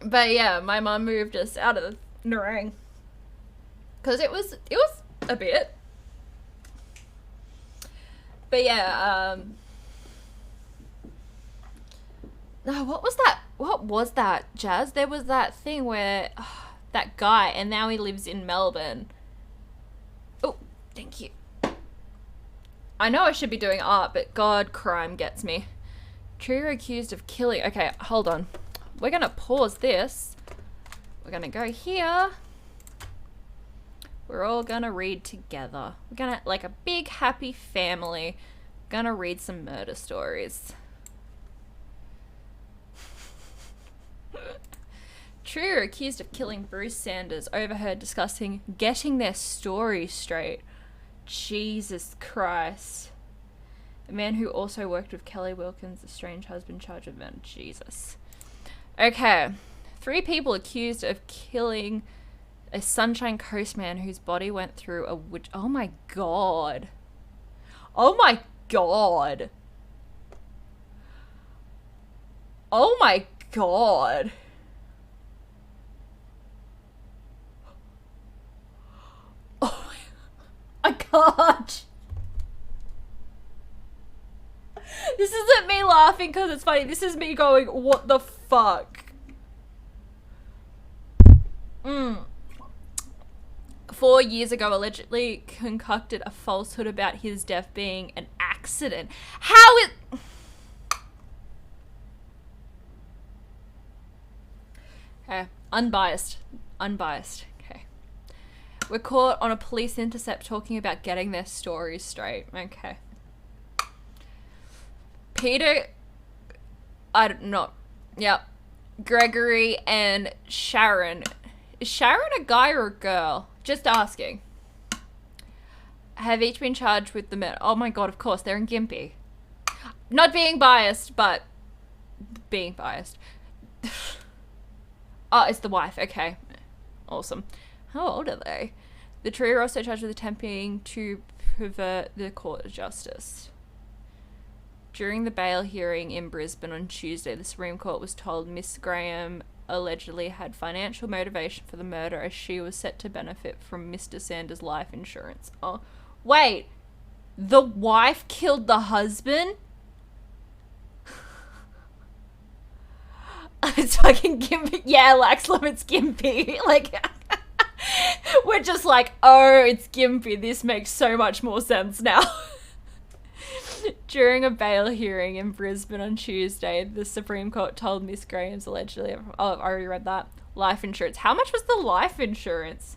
B: But yeah, my mum moved us out of Nerang because it was a bit. But yeah, what was that, Jazz? There was that thing where that guy, and now he lives in Melbourne. Oh, thank you. I know I should be doing art, but God, crime gets me. Trio accused of killing. Okay, hold on. We're going to pause this. We're going to go here. We're all going to read together. We're going to, like a big happy family, going to read some murder stories. Trio accused of killing Bruce Sanders overheard discussing getting their story straight. Jesus Christ. The man who also worked with Kelly Wilkins, estranged husband, charged with murder. Jesus. Okay. 3 people accused of killing a Sunshine Coast man whose body went through a witch. Oh my God. Oh my God. Oh my God. Oh my God. This isn't me laughing because it's funny. This is me going, what the fuck? 4 years ago, allegedly concocted a falsehood about his death being an accident. How it... Okay, unbiased. Okay. We're caught on a police intercept talking about getting their stories straight. Okay. Peter, I don't know. Yep. Gregory and Sharon. Is Sharon a guy or a girl? Just asking. Have each been charged with the murder. Oh my God, of course, they're in Gympie. Not being biased, but being biased. Oh, it's the wife. Okay. Awesome. How old are they? The trio are also charged with attempting to pervert the court of justice. During the bail hearing in Brisbane on Tuesday, the Supreme Court was told Miss Graham allegedly had financial motivation for the murder as she was set to benefit from Mr. Sanders' life insurance. Oh, wait. The wife killed the husband? It's fucking Gympie. Yeah, Laxlam, it's Gympie. Like, we're just like, oh, it's Gympie. This makes so much more sense now. During a bail hearing in Brisbane on Tuesday, the Supreme Court told Miss Graham's allegedly... Oh, I already read that. Life insurance. How much was the life insurance?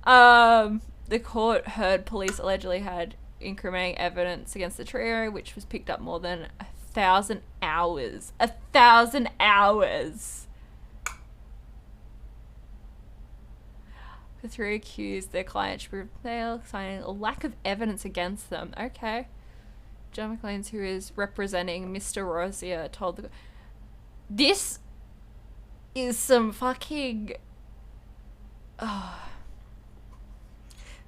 B: The court heard police allegedly had incriminating evidence against the trio, which was picked up more than 1,000 hours. 1,000 hours! The 3 accused their client should prevail, citing a lack of evidence against them. Okay. John McLean's, who is representing Mr. Rosier, told the... This is some fucking... Oh.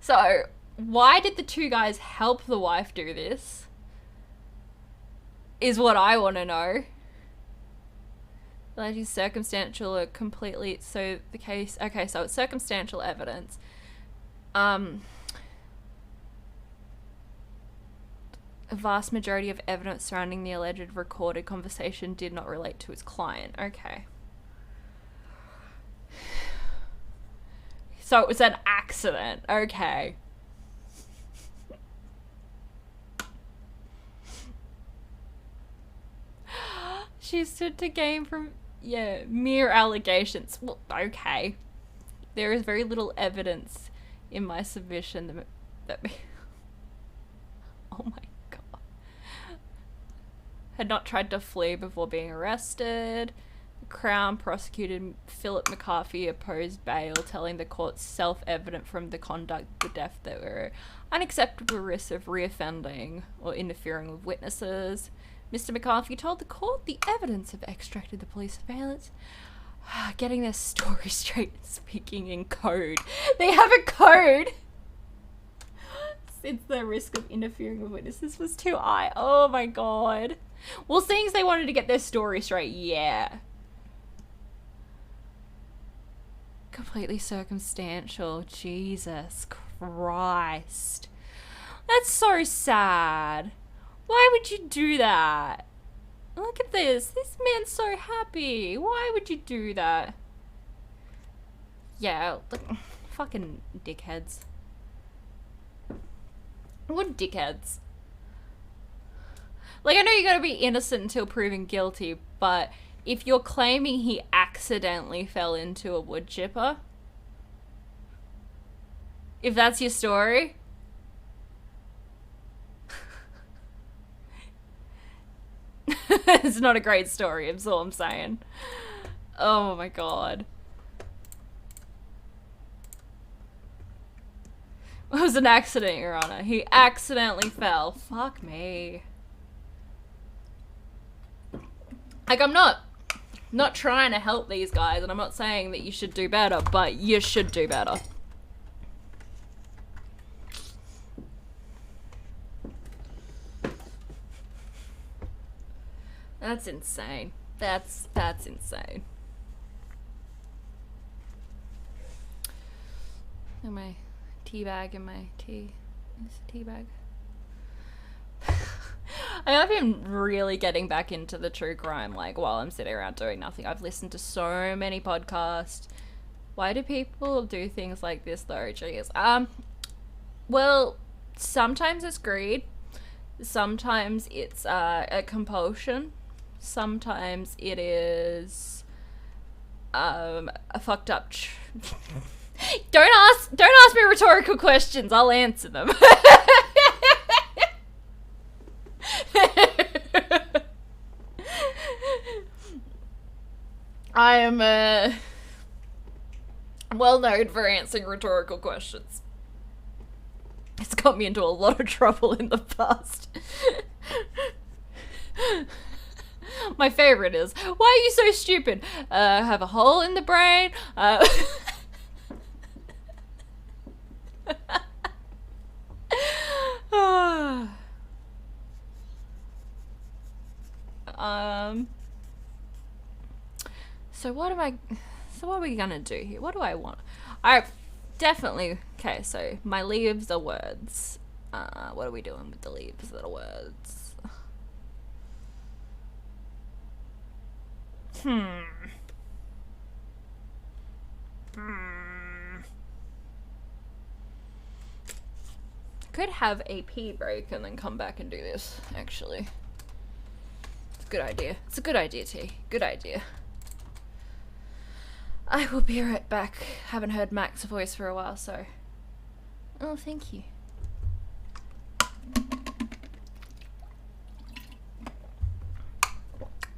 B: So, why did the 2 guys help the wife do this? Is what I want to know. Allegedly circumstantial or completely... So, the case... Okay, so it's circumstantial evidence. A vast majority of evidence surrounding the alleged recorded conversation did not relate to his client. Okay. So it was an accident. Okay. She stood to gain from, mere allegations. Well, okay. There is very little evidence in my submission that oh my god. Had not tried to flee before being arrested. The Crown prosecuted Philip McCarthy opposed bail, telling the court self-evident from the conduct of the death there were unacceptable risks of reoffending or interfering with witnesses. Mr. McCarthy told the court the evidence of extracted the police surveillance, getting their story straight, speaking in code. They have a code! Since the risk of interfering with witnesses was too high. Oh my god. Well, seeing as they wanted to get their story straight, yeah. Completely circumstantial. Jesus Christ. That's so sad. Why would you do that? Look at this. This man's so happy. Why would you do that? Yeah, look, fucking dickheads. What dickheads? Like, I know you gotta be innocent until proven guilty, but if you're claiming he accidentally fell into a wood chipper, if that's your story, it's not a great story, that's all I'm saying. Oh my god. It was an accident, Your Honor. He accidentally fell. Fuck me. Like, I'm not trying to help these guys, and I'm not saying that you should do better, but you should do better. That's insane. That's insane. And my tea bag and my tea. It's a tea bag. I've been really getting back into the true crime, like, while I'm sitting around doing nothing. I've listened to so many podcasts. Why do people do things like this, though? Jeez. Well, sometimes it's greed. Sometimes it's a compulsion. Sometimes it is a fucked up don't ask me rhetorical questions. I'll answer them. I am well known for answering rhetorical questions. It's got me into a lot of trouble in the past. My favorite is, why are you so stupid? Have a hole in the brain? So what are we gonna do here? What do I want? I definitely, okay, so my leaves are words. What are we doing with the leaves that are words? Could have a pee break and then come back and do this, actually. It's a good idea. It's a good idea, T. Good idea. I will be right back. Haven't heard Mac's voice for a while, so... Oh, thank you.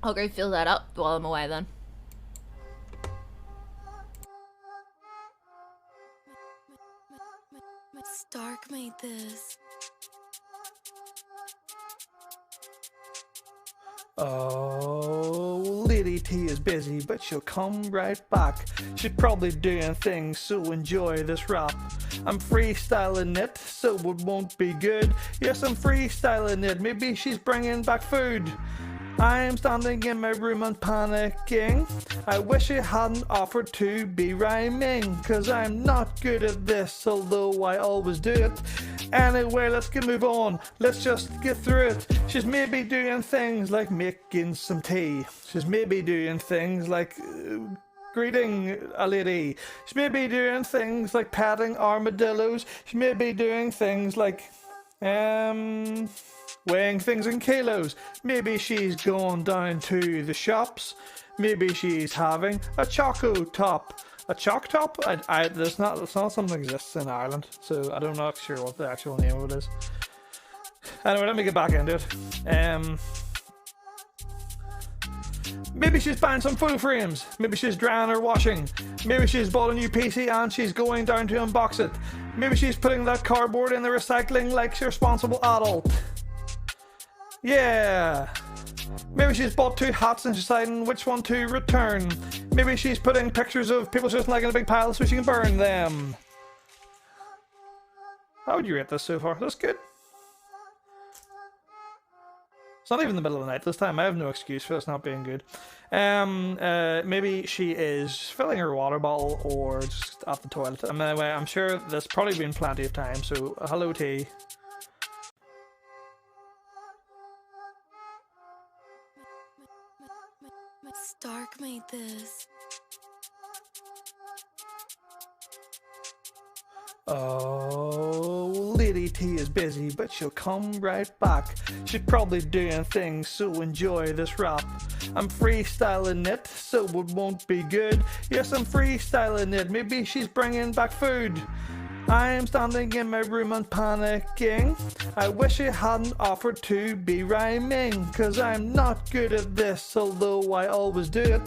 B: I'll go fill that up while I'm away then.
C: Stark made this.
D: Oh, Lady T is busy, but she'll come right back. She's probably doing things, so enjoy this rap. I'm freestyling it, so it won't be good. Yes, I'm freestyling it, maybe she's bringing back food. I'm standing in my room and panicking. I wish I hadn't offered to be rhyming, cause I'm not good at this, although I always do it. Anyway, let's move on. Let's just get through it. She's maybe doing things like making some tea. She's maybe doing things like greeting a lady. She may be doing things like patting armadillos. She may be doing things like weighing things in kilos. Maybe she's going down to the shops. Maybe she's having a choco top. A chalk top? It's not something that exists in Ireland, so I'm not sure what the actual name of it is. Anyway, let me get back into it. Maybe she's buying some photo frames. Maybe she's drying or washing. Maybe she's bought a new PC and she's going down to unbox it. Maybe she's putting that cardboard in the recycling like she's a responsible adult. Yeah. Maybe she's bought 2 hats and she's deciding which one to return. Maybe she's putting pictures of people just like in a big pile so she can burn them. How would you rate this so far? That's good. It's not even the middle of the night this time. I have no excuse for this not being good. Maybe she is filling her water bottle or just at the toilet. Anyway, I'm sure there's probably been plenty of time, so hello T.
C: Stark made this.
D: Oh, Lady T is busy, but she'll come right back. She's probably doing things, so enjoy this rap. I'm freestyling it, so it won't be good. Yes, I'm freestyling it, maybe she's bringing back food. I am standing in my room and panicking. I wish I hadn't offered to be rhyming, cause I'm not good at this, although I always do it.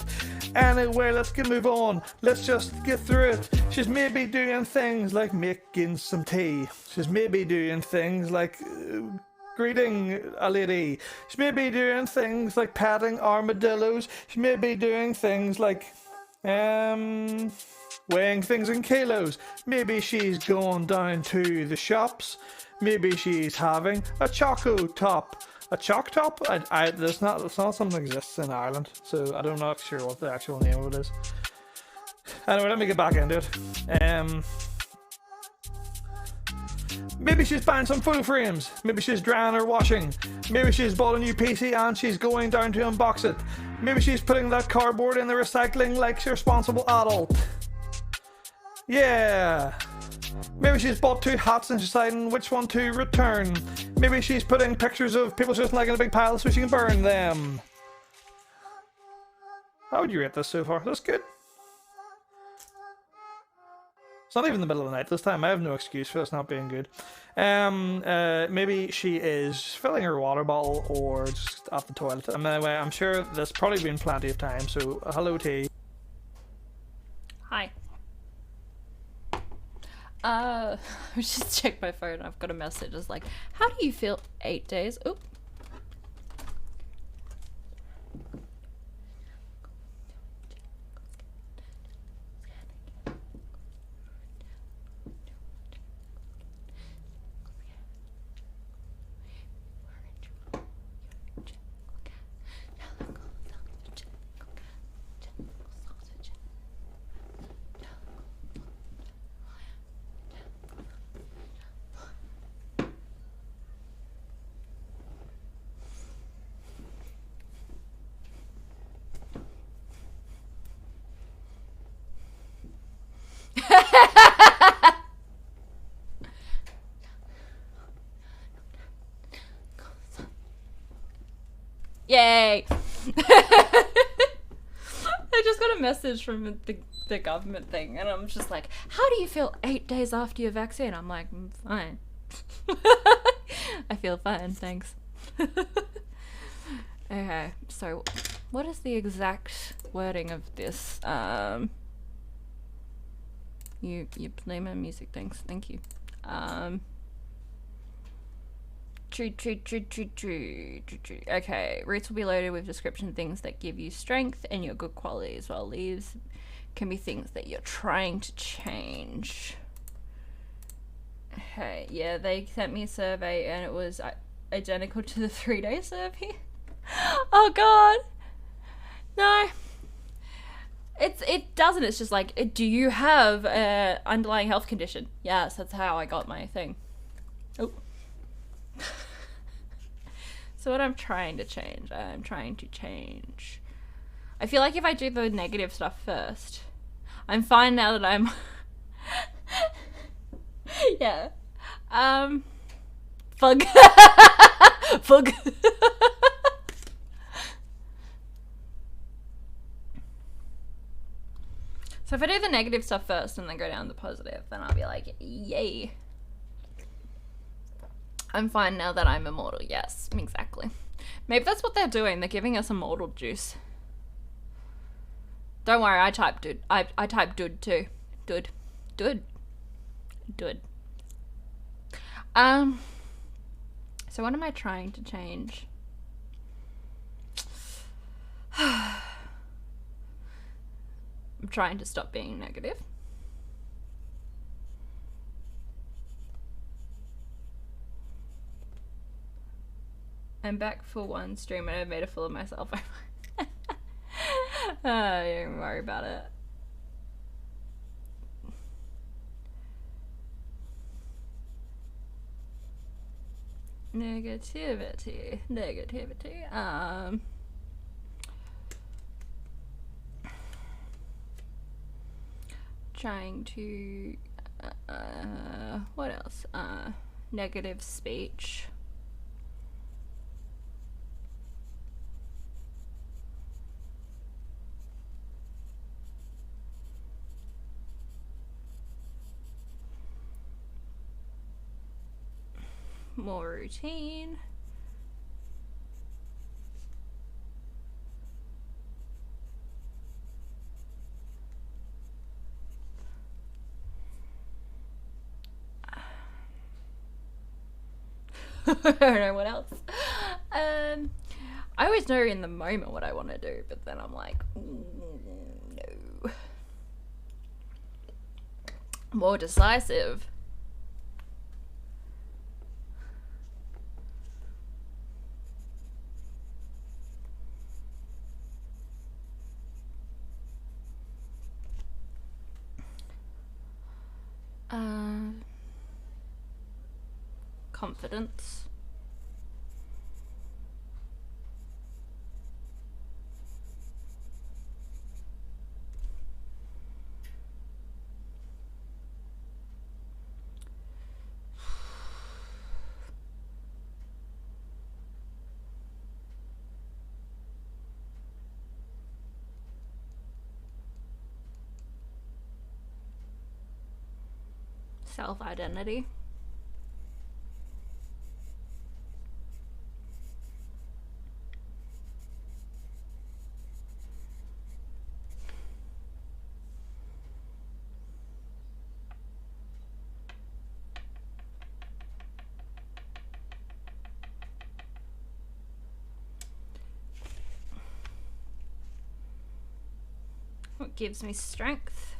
D: Anyway, let's move on. Let's just get through it. She's maybe doing things like making some tea. She's maybe doing things like greeting a lady. She may be doing things like patting armadillos. She may be doing things like weighing things in kilos. Maybe she's going down to the shops. Maybe she's having a choco top. A chalk top? It's not something that exists in Ireland, so I'm not sure what the actual name of it is. Anyway, let me get back into it. Maybe she's buying some photo frames. Maybe she's drying or washing. Maybe she's bought a new PC and she's going down to unbox it. Maybe she's putting that cardboard in the recycling like she's a responsible adult. Yeah. Maybe she's bought 2 hats and she's deciding which one to return. Maybe she's putting pictures of people just like in a big pile so she can burn them. How would you rate this so far? That's good. It's not even the middle of the night this time. I have no excuse for this not being good. Maybe she is filling her water bottle or just at the toilet. Anyway, I'm sure there's probably been plenty of time, so hello T.
B: Hi. I just checked my phone. I've got a message. It's like, how do you feel 8 days? Oop. Yay! I just got a message from the government thing, and I'm just like, how do you feel 8 days after your vaccine? I'm like, fine. I feel fine, thanks. Okay, so what is the exact wording of this? You play my music, thanks, thank you. True. Okay, roots will be loaded with description of things that give you strength and your good qualities, while leaves can be things that you're trying to change. Okay, yeah, they sent me a survey and it was identical to the 3-day survey. Oh god, no. It doesn't. It's just like, do you have an underlying health condition? Yes, that's how I got my thing. Oh. So what I'm trying to change, I feel like if I do the negative stuff first, I'm fine now that I'm... yeah. Fug. Fug. So if I do the negative stuff first and then go down to the positive, then I'll be like, yay. I'm fine now that I'm immortal. Yes, exactly. Maybe that's what they're doing. They're giving us immortal juice. Don't worry, I typed dude. I typed dude too. Dude. Dude. Dude. So what am I trying to change? I'm trying to stop being negative. I'm back for one stream and I made a fool of myself. Don't worry about it. Negativity. Trying to what else? Negative speech. More routine. I don't know what else. I always know in the moment what I want to do, but then I'm like, no. More decisive. Confidence. Self-identity. What gives me strength?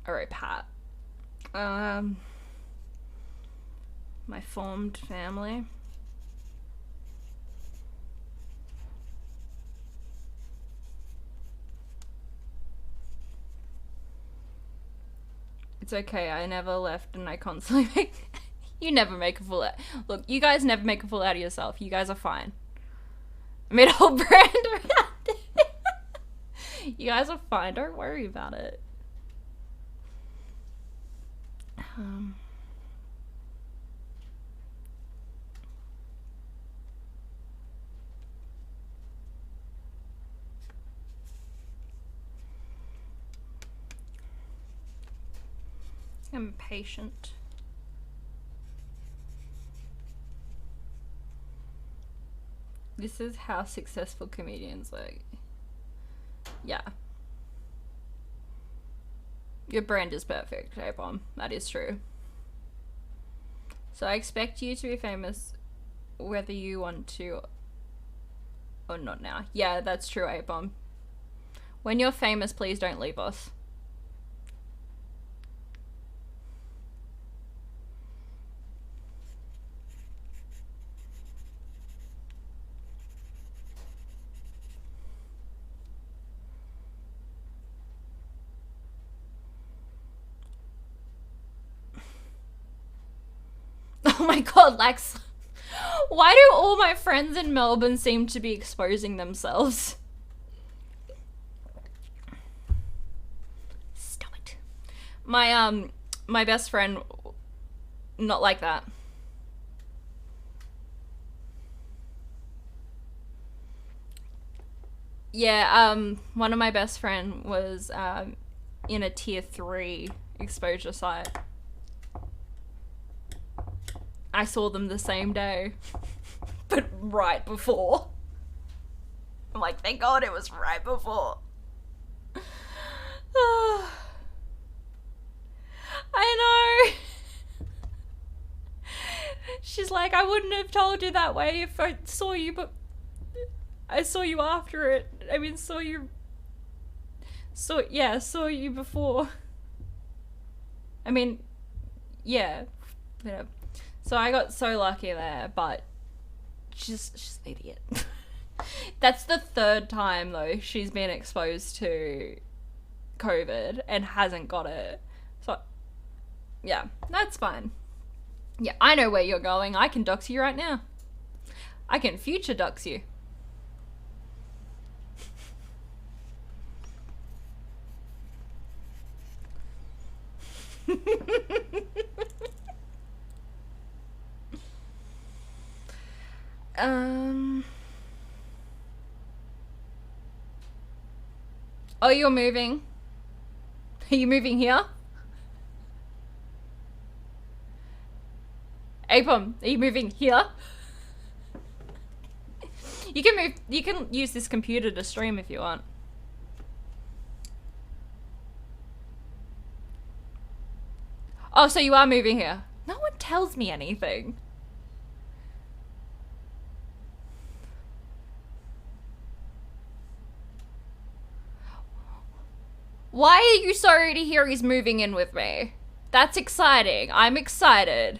B: Alright, Pat. My formed family. It's okay, I never left and I constantly make... You never make a fool out... Look, you guys never make a fool out of yourself. You guys are fine. I made a whole brand around it. You guys are fine, don't worry about it. I'm patient. This is how successful comedians like. Yeah. Your brand is perfect, A-Bomb. That is true. So I expect you to be famous whether you want to or not now. Yeah, that's true, A-Bomb. When you're famous, please don't leave us. Oh my god, Lex. Why do all my friends in Melbourne seem to be exposing themselves? Stop it. My best friend, not like that. Yeah, one of my best friend was in a tier 3 exposure site. I saw them the same day, but right before. I'm like, thank God it was right before. I know. She's like, I wouldn't have told you that way if I saw you, but I saw you after it. I mean, saw you before. I mean, yeah. So I got so lucky there, but she's an idiot. That's the 3rd time, though, she's been exposed to COVID and hasn't got it. So, yeah, that's fine. Yeah, I know where you're going. I can dox you right now. I can future dox you. Oh, you're moving? Are you moving here? Apom, are you moving here? You can use this computer to stream if you want. Oh, so you are moving here. No one tells me anything. Why are you sorry to hear he's moving in with me? That's exciting. I'm excited.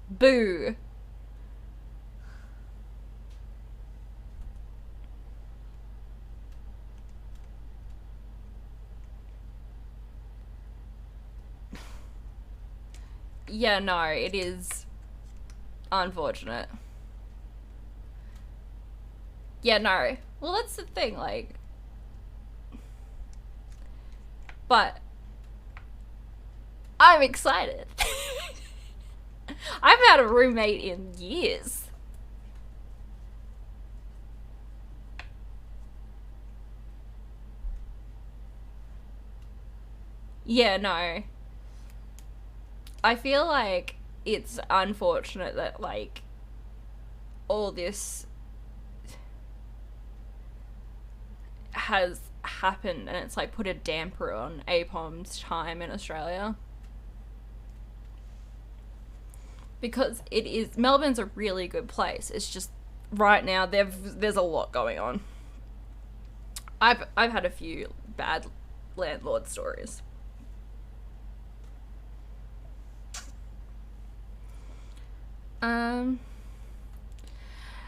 B: Boo. Yeah, no, it is unfortunate. Yeah, no. Well, that's the thing, like... But... I'm excited. I haven't had a roommate in years. Yeah, no. I feel like it's unfortunate that, like, all this has happened and it's, like, put a damper on APOM's time in Australia. Because it is... Melbourne's a really good place. It's just, right now, there's a lot going on. I've had a few bad landlord stories.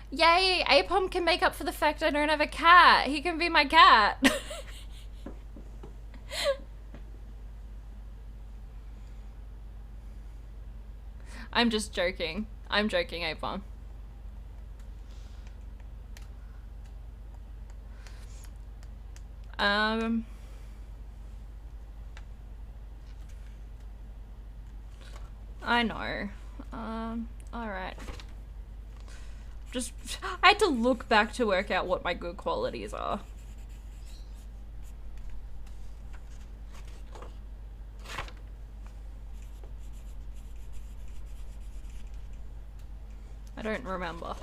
B: Yay, Apom can make up for the fact I don't have a cat. He can be my cat. I'm just joking. I'm joking, Apom. I know. Alright. I had to look back to work out what my good qualities are. I don't remember.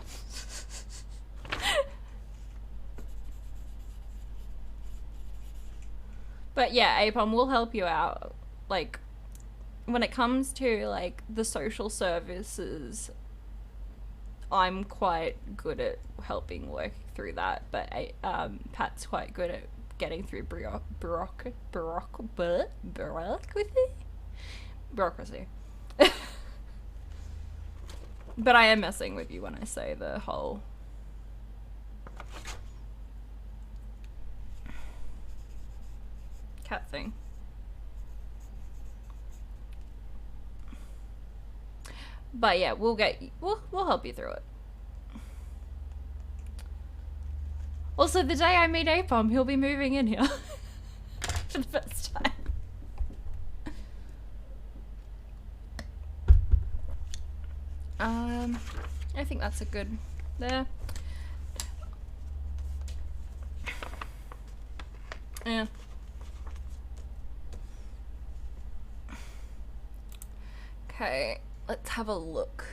B: But yeah, Apom will help you out. Like, when it comes to, like, the social services, I'm quite good at helping work through that, but Pat's quite good at getting through bureaucracy. But I am messing with you when I say the whole... cat thing. But yeah, we'll help you through it. Also, the day I meet Apom, he'll be moving in here for the first time. I think that's a good there. Yeah. Okay, let's have a look.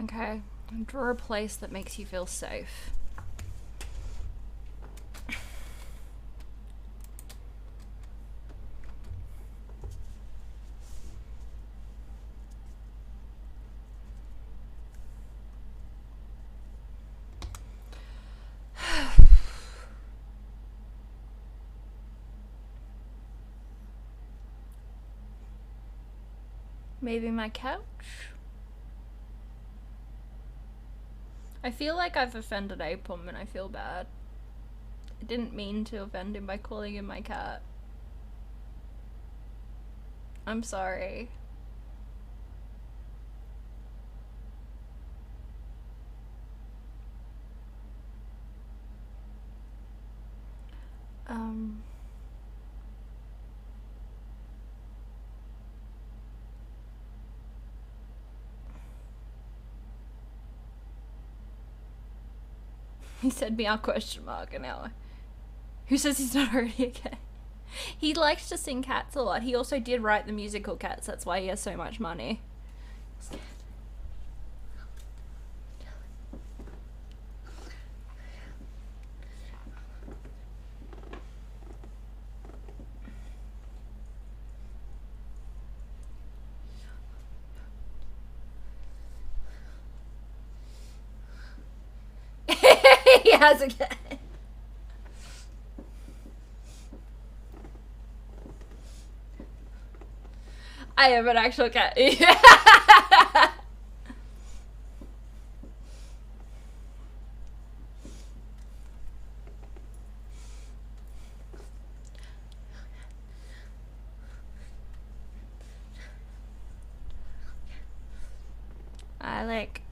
B: Okay, draw a place that makes you feel safe. Maybe my couch? I feel like I've offended Apom and I feel bad. I didn't mean to offend him by calling him my cat. I'm sorry. He said meow question mark an hour. Who says he's not already a cat? He likes to sing Cats a lot. He also did write the musical Cats. That's why he has so much money. He has a cat. I have an actual cat.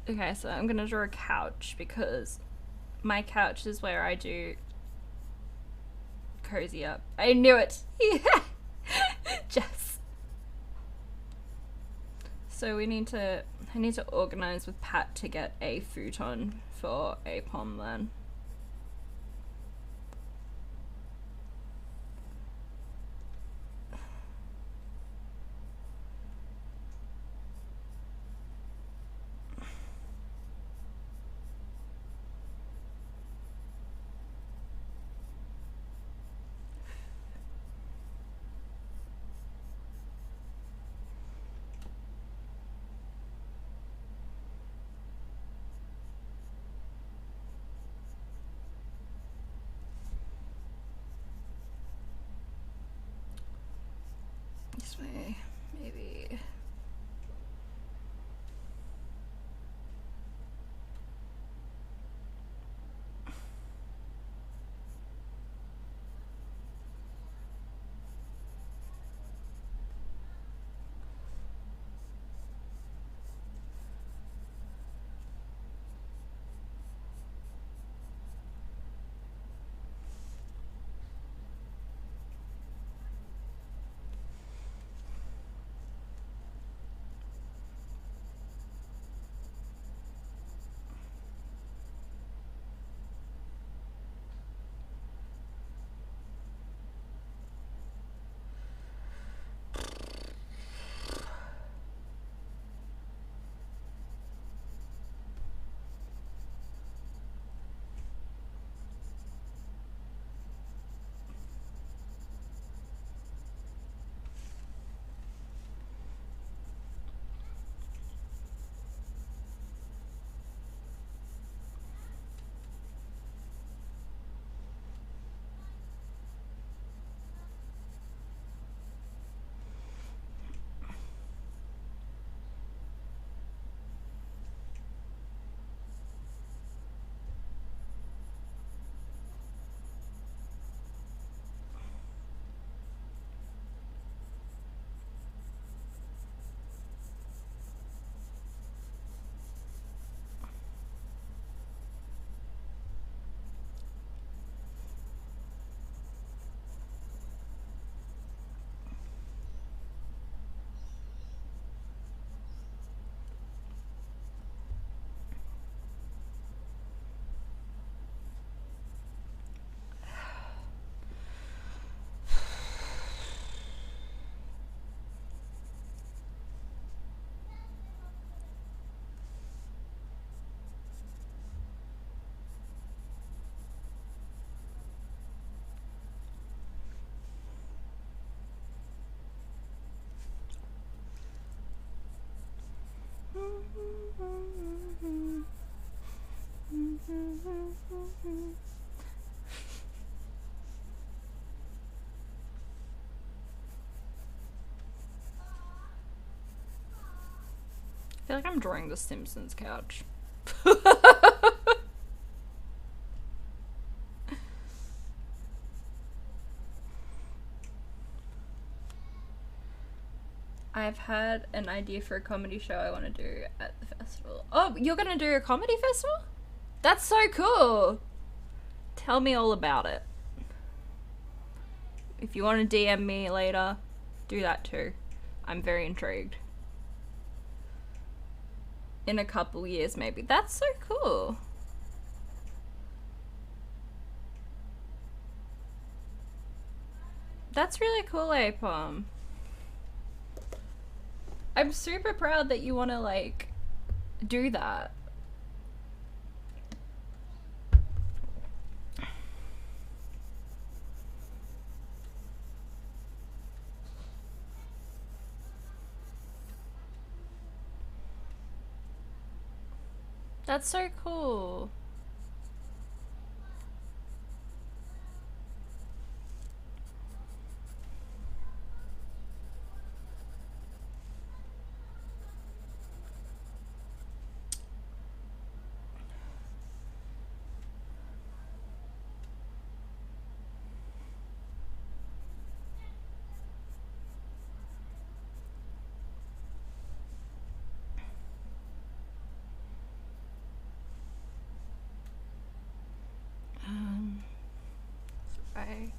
B: Okay, so I'm gonna draw a couch because my couch is where I do cozy up. I knew it. Yeah. Jess. So I need to organize with Pat to get a futon for Apom then. This way, maybe. I feel like I'm drawing the Simpsons couch. I've had an idea for a comedy show I want to do at the festival. Oh, you're going to do a comedy festival? That's so cool. Tell me all about it. If you want to DM me later, do that too. I'm very intrigued. In a couple years, maybe. That's so cool. That's really cool, Apom. I'm super proud that you want to, like, do that. That's so cool. Right.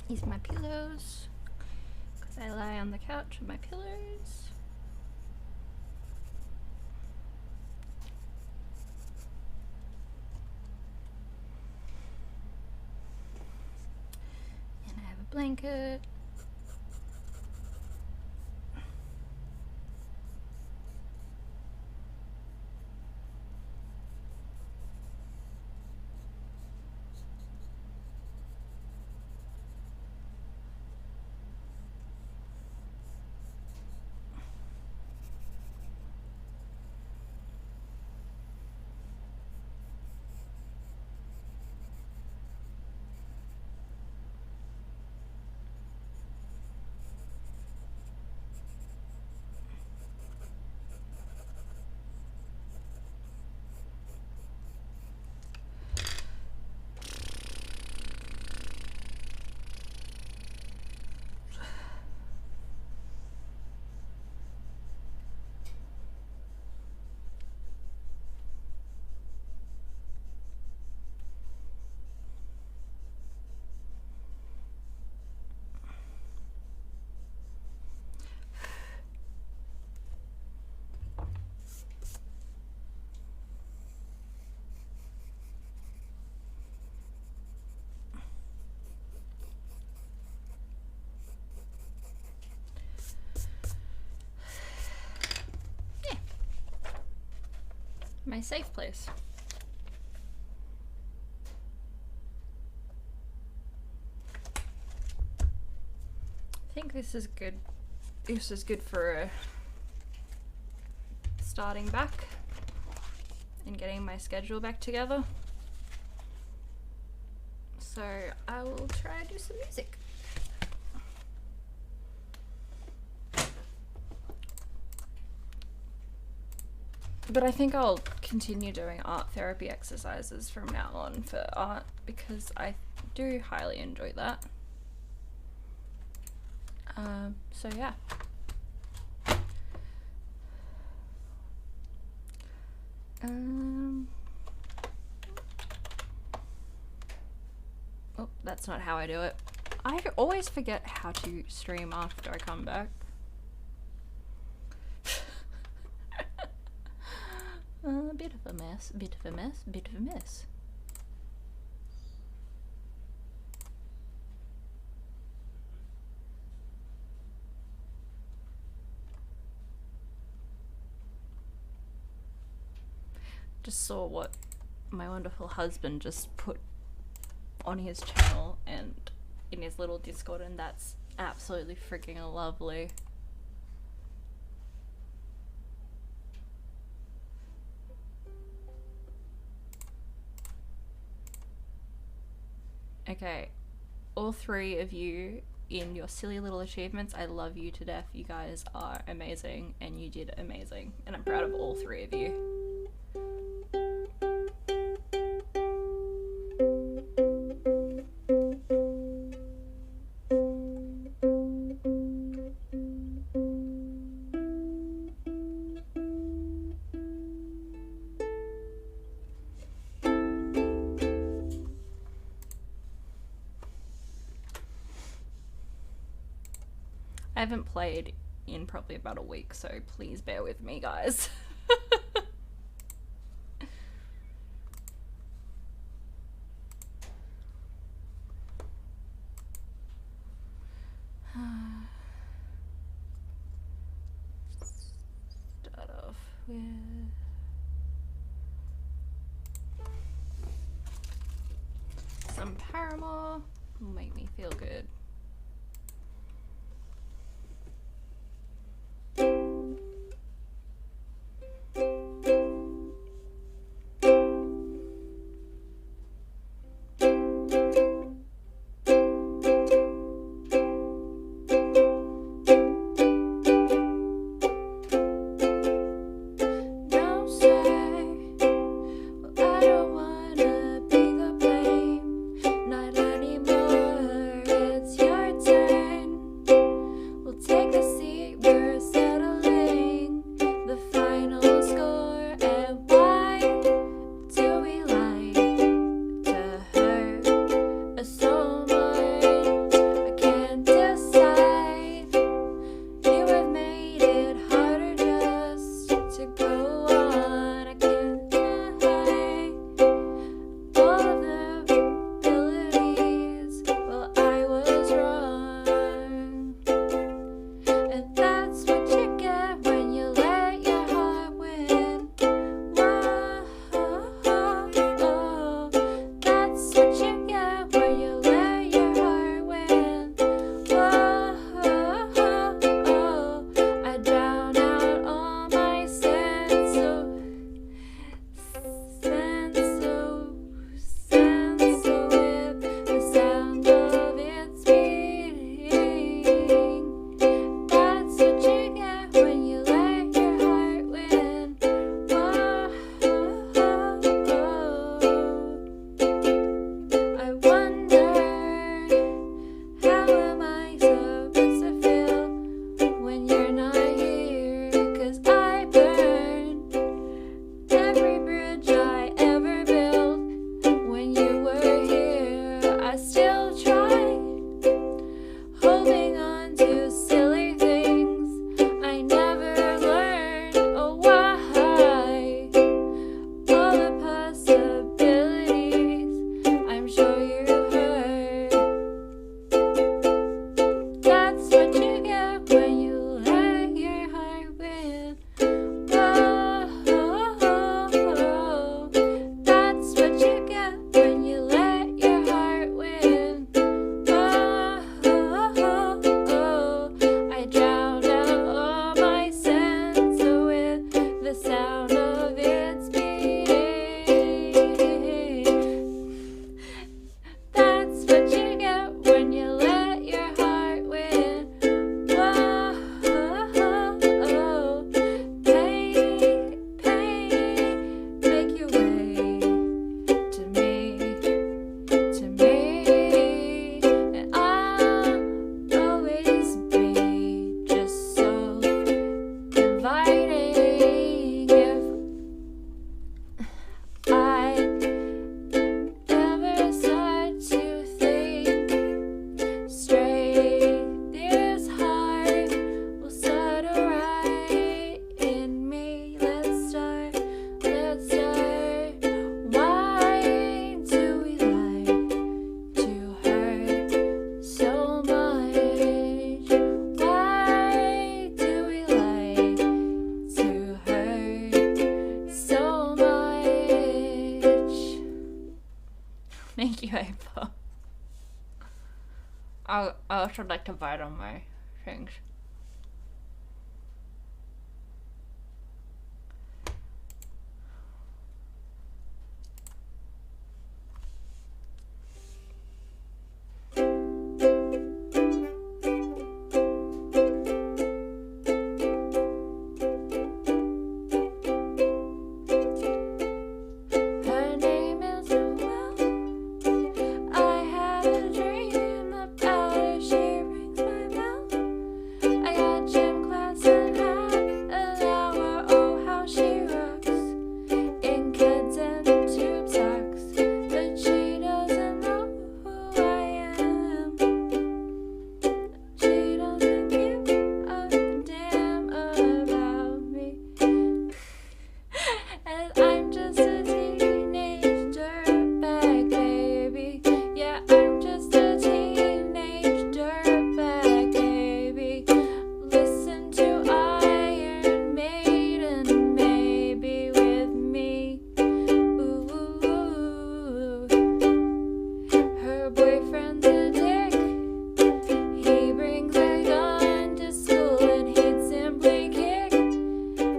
B: These are my pillows, because I lie on the couch with my pillows. And I have a blanket. My safe place. I think this is good. This is good for starting back and getting my schedule back together. So I will try to do some music. But I think I'll continue doing art therapy exercises from now on for art because I do highly enjoy that. So yeah. Oh, that's not how I do it. I always forget how to stream after I come back. Bit of a mess, bit of a mess, bit of a mess. Just saw what my wonderful husband just put on his channel and in his little Discord, and that's absolutely freaking lovely. Okay, all three of you in your silly little achievements, I love you to death. You guys are amazing and you did amazing, and I'm proud of all three of you. I haven't played in probably about a week, so please bear with me, guys. Start off with some Paramore. Will make me feel good.
C: It's
B: should like to bite on my things.
C: Her name is Noelle. I had a dream about her. She rings my bell. I got gym class in half an hour. Oh, how she rocks in kids and tube socks, but she doesn't know who I am. She doesn't give a damn about me. And I'm just a teenage dirtbag, baby. Yeah, I'm just a teenage dirtbag, baby. Listen to Iron Maiden, maybe with me. Ooh, her boyfriend's a dick. He brings a gun to school and he'd simply kick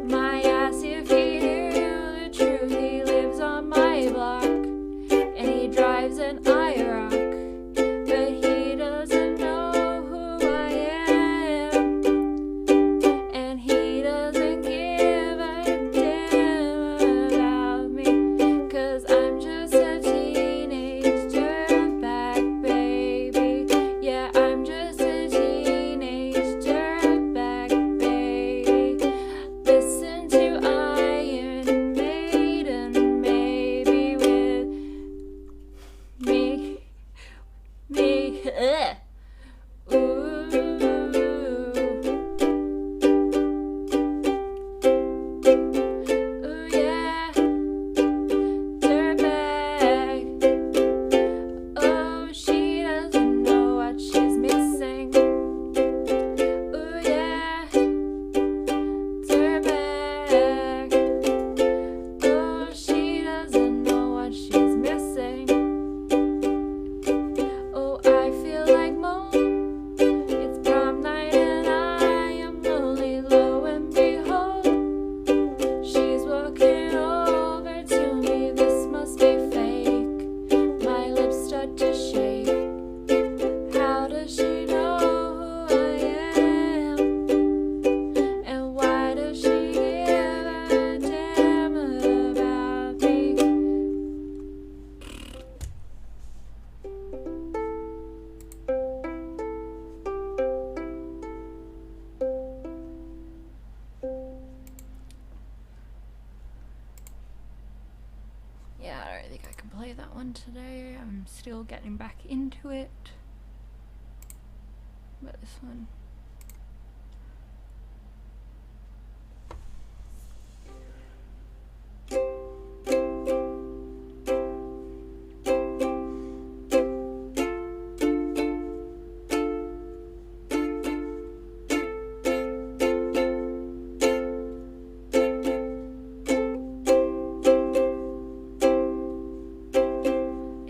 C: my ass if he knew the truth. He lives on my block and he drives an IROC, but he doesn't know who I am, and he doesn't give a damn about me, 'cause I'm just a teenage dirtbag, baby. Yeah, I'm just a teenage dirtbag, baby. Listen to Iron Maiden, maybe with me. Ooh. Ooh, yeah. Dirtbag. Oh, she doesn't know what she's missing. Ooh, yeah. Dirtbag. Oh, she doesn't know what she's missing. Oh, I feel like Mo. It's prom night and I am lonely. Lo and behold, she's walking over to me. This must be fake. My lips start to shake. How does she know who I am? And why does she give a damn about me?
B: Yeah, I don't think I can play that one today. I'm still getting back into it. But this one.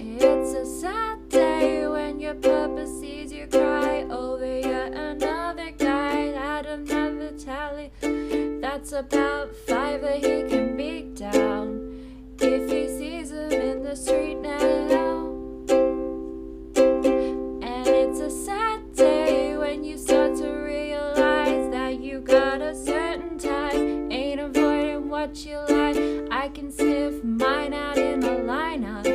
C: It's a sad day when your papa sees you cry over yet another guy at another tally. That's about 5 that he can beat down if he sees him in the street now. And it's a sad day when you start to realize that you got a certain type, ain't avoiding what you like. I can sniff mine out in a lineup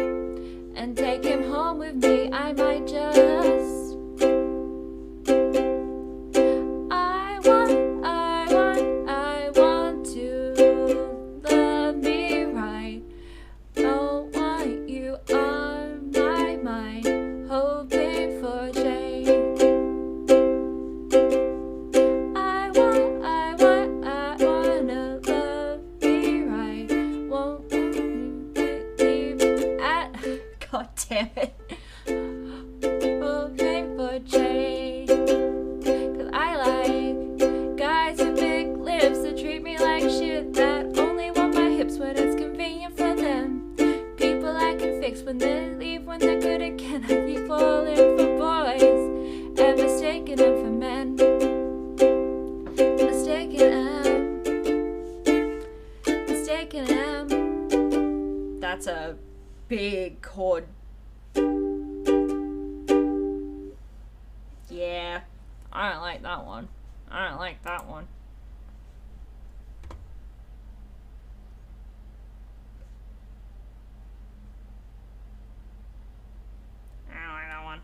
C: and take him home with me. I might just I want to love me right. Don't want you on my mind, hoping for change. I wanna love me for men. Mistaken am.
B: That's a big chord. Yeah, I don't like that one. I don't like that one. I don't like that one.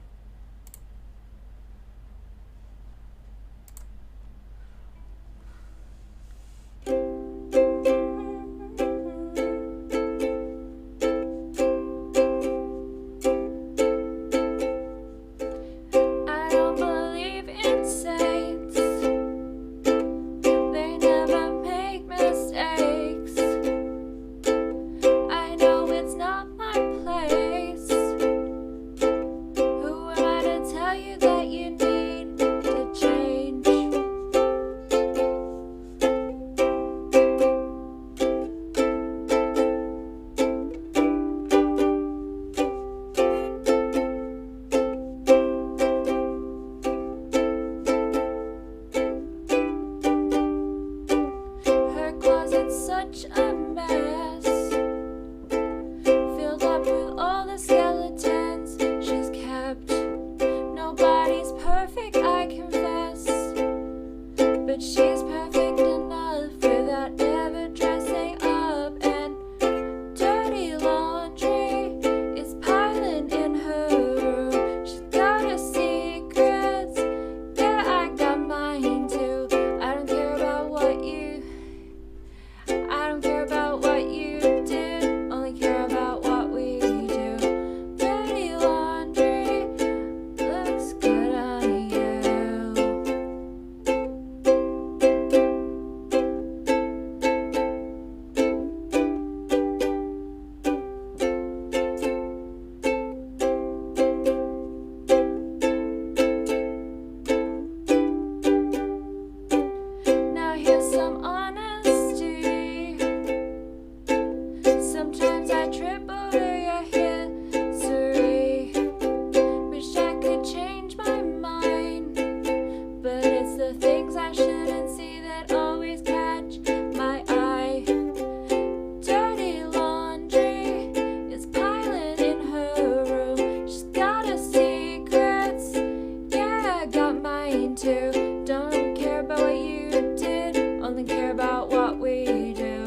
C: I don't believe in saints. They never make mistakes. I know it's not my place. Who am I to tell you that you need to change? Her closet's such a mess, filled up with all the skeletons she's kept. Nobody's perfect, I confess, but she's perfect enough without ever dressing up. And dirty laundry is piling in her room. She's got her secrets, yeah, I got mine too. I don't care about what you did, only care about what we do. Dirty laundry looks good on you. Now here's some honesty. Sometimes I trip over your history. Wish I could change my mind, but it's the things I shouldn't see that always catch my eye. Dirty laundry is piling in her room. She's got her secrets, yeah, I got mine too. Don't care about what you did, only care about what we do.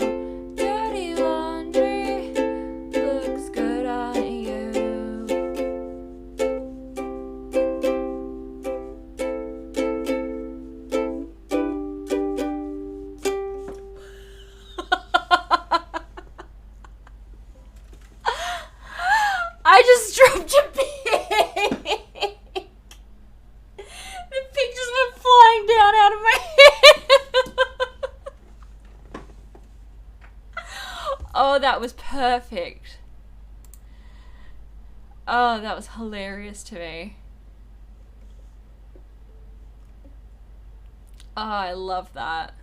C: Dirty laundry looks good on you.
B: I just dropped a pig. The pig just went flying down out of my hand. Oh, that was perfect. Oh, that was hilarious to me. Oh, I love that.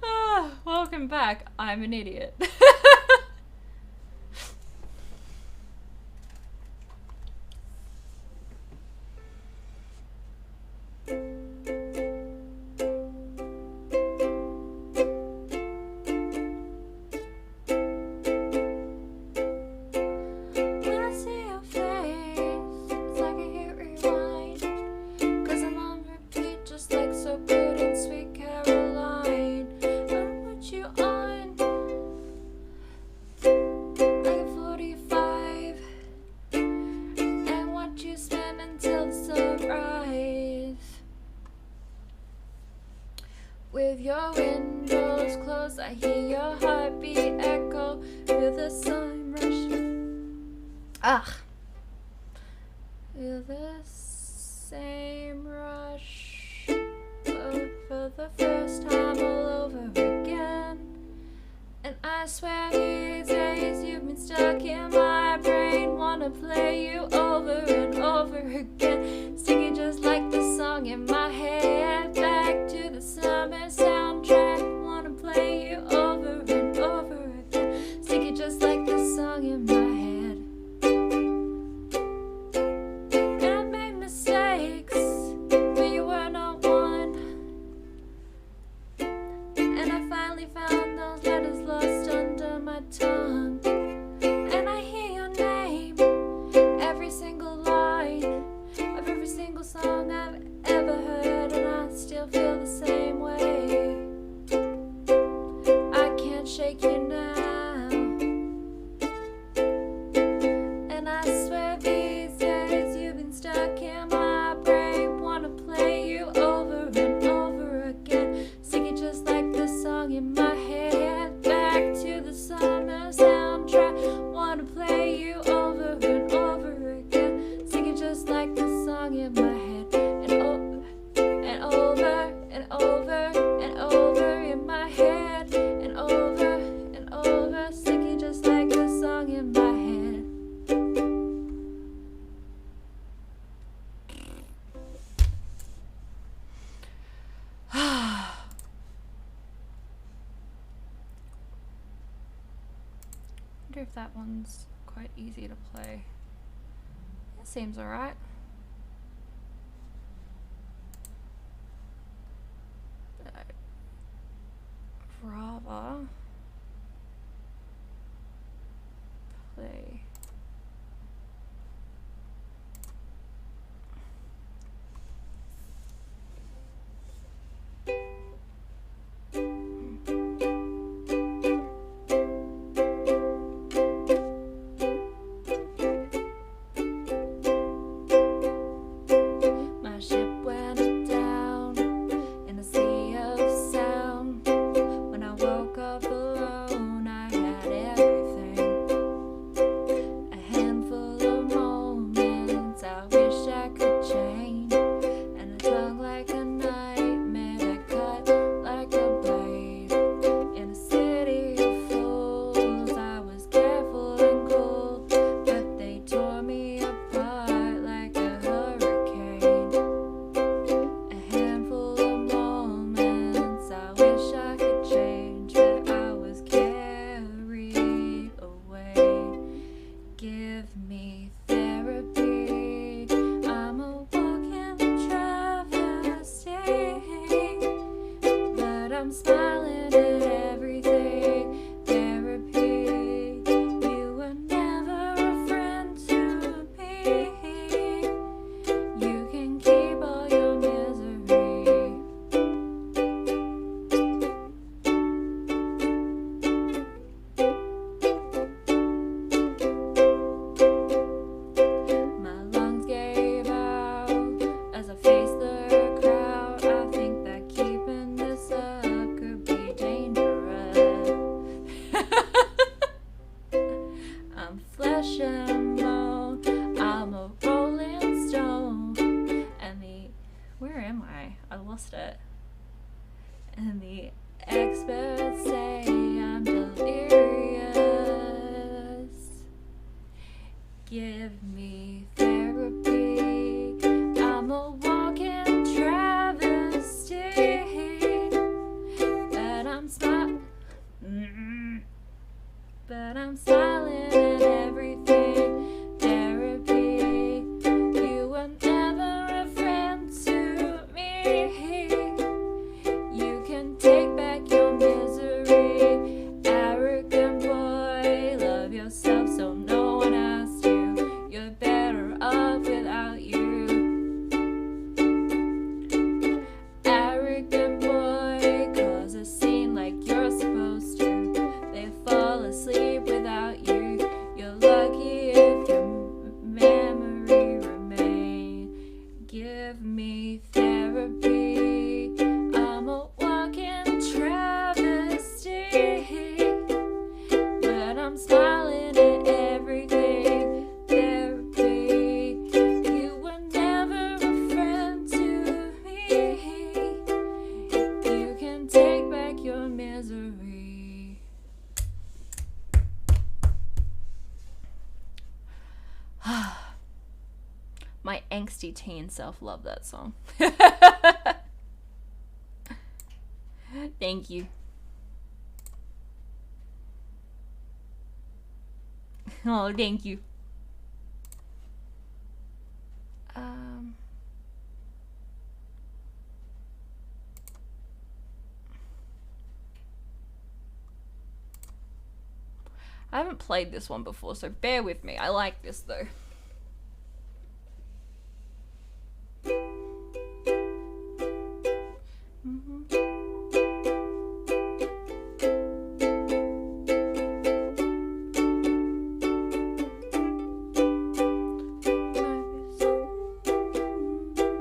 B: Ah, welcome back. I'm an idiot.
C: When I see your face, it's like I hit rewind. 'Cause I'm on repeat, just like So Good and Sweet Caroline. I'll put you on like a 45 and watch you spin until the sunrise. With your windows closed, I hear your heartbeat echo. Feel the sun rush.
B: Ugh.
C: Feel the same rush for the first time all over again. And I swear these days you've been stuck in my brain. Wanna play you over and over again. Singing just like the song in my head. Back to the summer soundtrack. Wanna play you over and over again. Singing just like the song in my head. if that one's quite easy to play. It seems alright. I'd rather play my ship went down in a sea of sound. When I woke up alone, I had everything. A handful of moments I wish I could change, and a tongue like a nightmare that cut like a blade. In a city of fools, I was careful and cool, but they tore me apart like a hurricane. A handful of moments I wish I could change, but I was carried away. Give me therapy. I'm a walking travesty, but I'm smiling at everything. Therapy. You were never a friend to me. You can keep all your misery. My lungs gave out as I faced the crowd. I think that keeping this up could be dangerous. I'm flesh and bone. I'm a rolling stone. And where am I? I lost it. And the experts say I'm delirious. Give me therapy. I'm a walking travesty, but I'm smiling at everything. Therapy. You were never a friend to me. You can take back your misery. Arrogant boy, love yourself so no one asks you. You're better off without you. Arrogant boy, cause it seems like you're supposed to. They fall asleep without you. You're lucky if your memory remains. Give me therapy. I'm a walking travesty, but I'm smiling at everything. Therapy. You were never a friend to me. You can take back your misery. My angsty teen self loved that song. Thank you. Oh, thank you. I haven't played this one before, so bear with me. I like this though.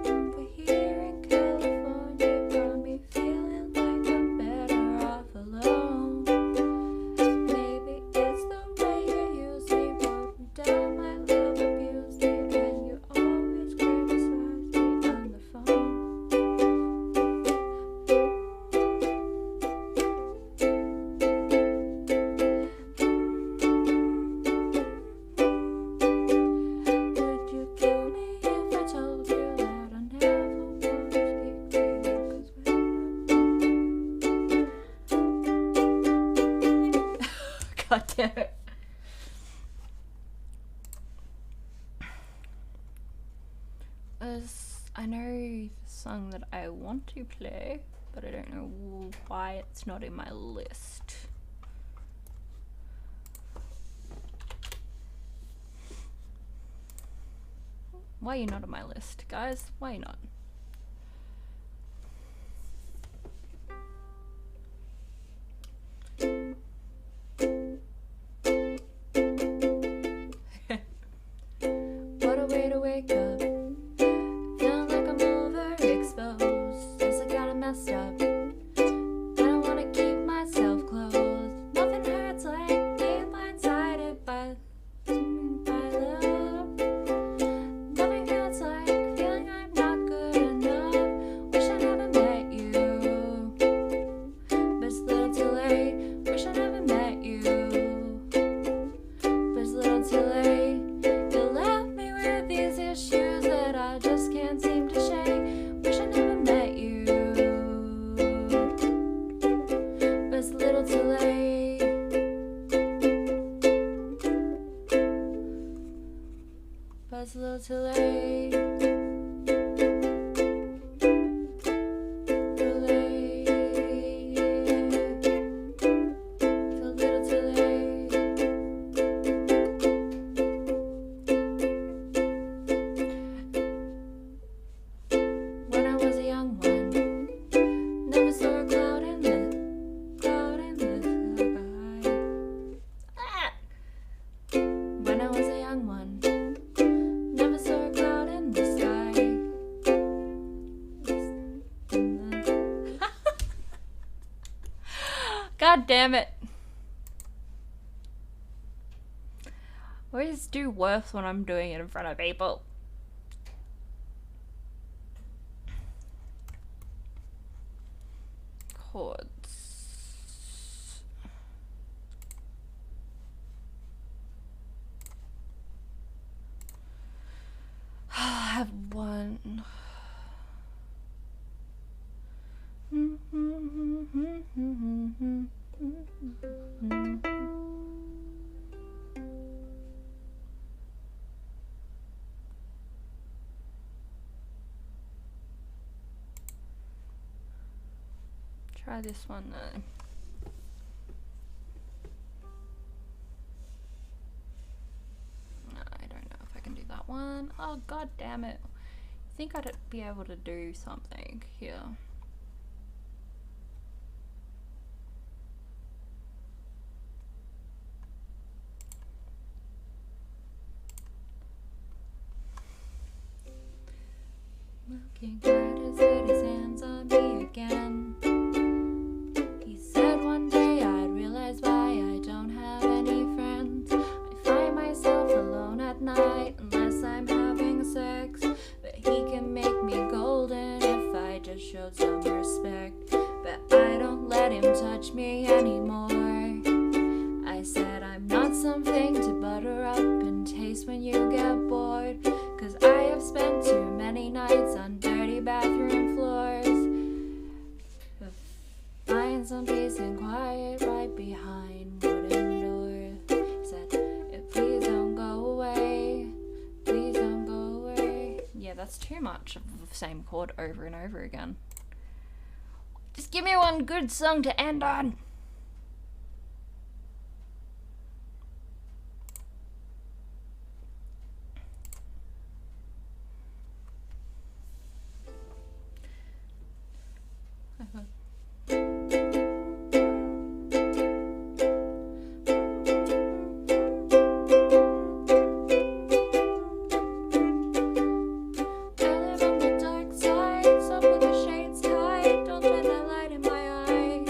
C: Over here in California, got me feeling like I'm better off alone. Maybe it's the way you use me, broken down my love
B: I know the song that I want to play, but I don't know why it's not in my list. Why are you not on my list, guys? Why are you not?
C: What a way to wake up. Feeling like I'm overexposed. Guess I got it messed up. I don't wanna keep myself closed. Nothing hurts like being blindsided by love. Nothing hurts like feeling I'm not good enough. Wish I never met you, but it's a little too late. Wish I never met you, but it's a little too late. You left me with these issues that I just can't seem to shake. Wish I never met you, but it's a little too late. But it's a little too late. Too late. It's a little too late. When I was a young one, never saw a cloud in the sky. Ah! When I was a young one, never saw a cloud in the sky.
B: God damn it. I always do worse when I'm doing it in front of people. Chords. I have one. Try this one though. No, I don't know if I can do that one. Oh god damn it. I think I'd be able to do something here.
C: Looking at his with his hands on me again. He said one day I'd realize why I don't have any friends. I find myself alone at night unless I'm having sex. But he can make me golden if I just showed some respect. But I don't let him touch me anymore. I said I'm not something to butter up and taste when you get bored. 'Cause I have spent too many nights on dirty bathroom floors. Find some peace and quiet right behind wooden doors. He said, please don't go away. Please don't go away.
B: Yeah, that's too much of the same chord over and over again. Just give me one good song to end on.
C: I live on the dark side, so put the shades tight. Don't let that light in my eyes.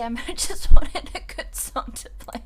B: damn it, I just wanted a good song to play.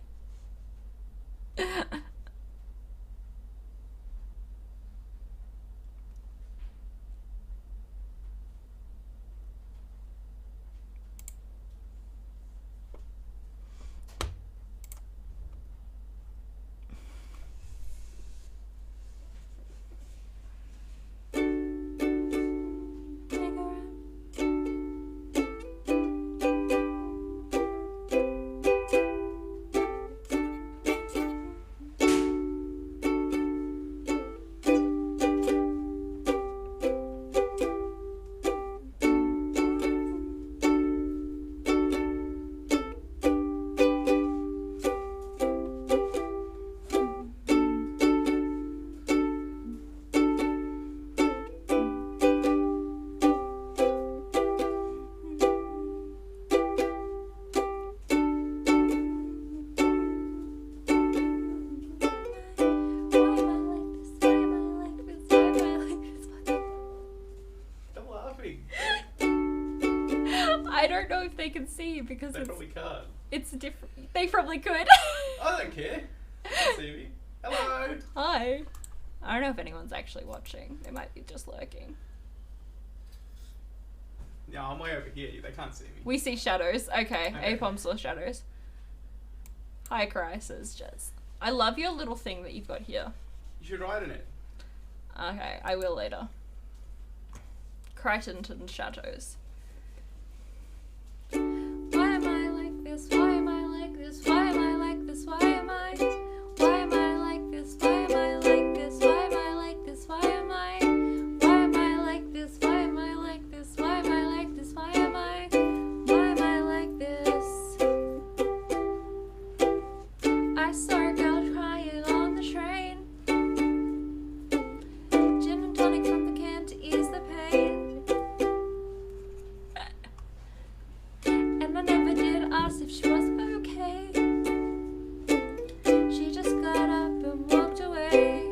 E: I'm laughing.
B: I don't know if they can see because
E: They probably can't.
B: it's different. They probably could.
E: I don't care. They can see me. Hello.
B: Hi. I don't know if anyone's actually watching. They might be just lurking.
E: Yeah, I'm way over here. They can't see me.
B: We see shadows. Okay,
E: Okay.
B: Apom saw shadows. Hi, Cry, says Jess. I love your little thing that you've got here.
E: You should write in it.
B: Okay, I will later. Crichton Shadows.
C: Why am I like this? Why am I like this? Why am I like this? Why am I? Why am I like this? Why am I like this? Why am I like this? Why am I? Why am I like this? Why am I like this? Why am I like this? Why am I? Why am I like this? I saw a girl crying on the train. Gin and tonic from the can to ease the pain. And I never did ask if she was okay. She just got up and walked away.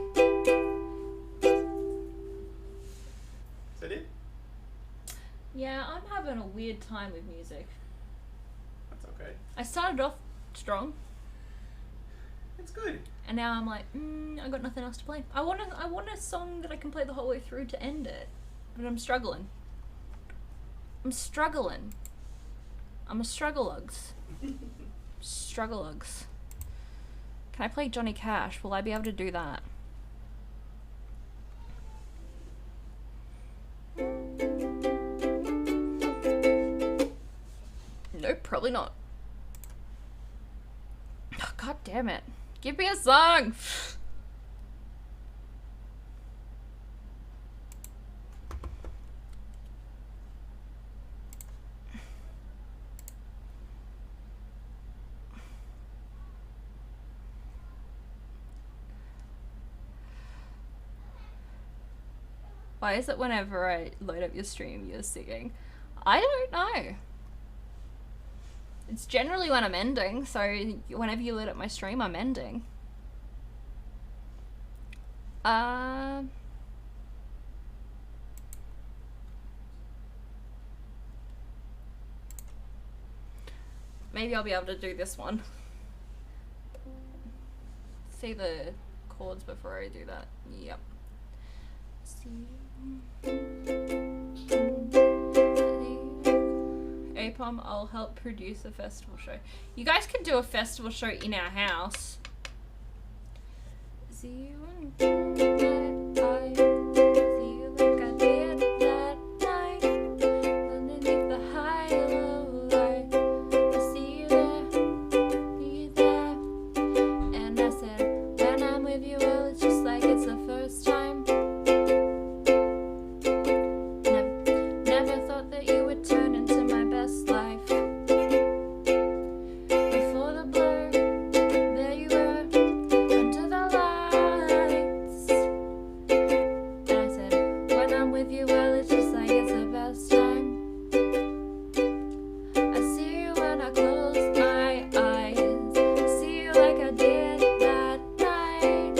E: Is that it?
B: Yeah, I'm having a weird time with music.
E: That's okay.
B: I started off strong,
E: It's good.
B: and now I'm like, I got nothing else to play. I want a song that I can play the whole way through to end it, but I'm struggling. I'm a strugglugs. Strugglugs. Can I play Johnny Cash? Will I be able to do that? Nope, probably not. Oh, God damn it. Give me a song! Why is it whenever I load up your stream you're singing? I don't know. It's generally when I'm ending, so whenever you load up my stream, I'm ending. Maybe I'll be able to do this one. See the chords before I do that. Yep. Apom, I'll help produce a festival show. You guys can do a festival show in our house. See you that I see you like I did that night underneath the high-low light. I see you there, be there, and I said when I'm with you, well, it's just like it's the first time. Never thought that you would turn into my best life. Before the blur, there you were, under the lights. And I said, when I'm with you, well, it's just like it's the best time. I see you when I close my eyes. I see you like I did that night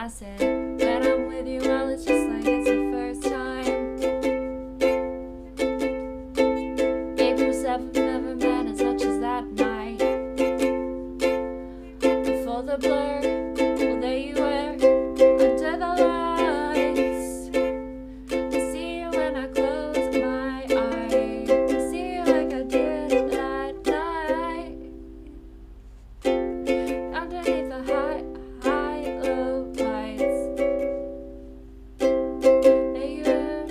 C: I said, when I'm with you, well, it's just like it's the first time. April 7th, never meant as much as that night. Before the blur, well, there you were, under the lights. I see you when I close my eyes. I see you like I did that night. Underneath the high, low lights. There you are.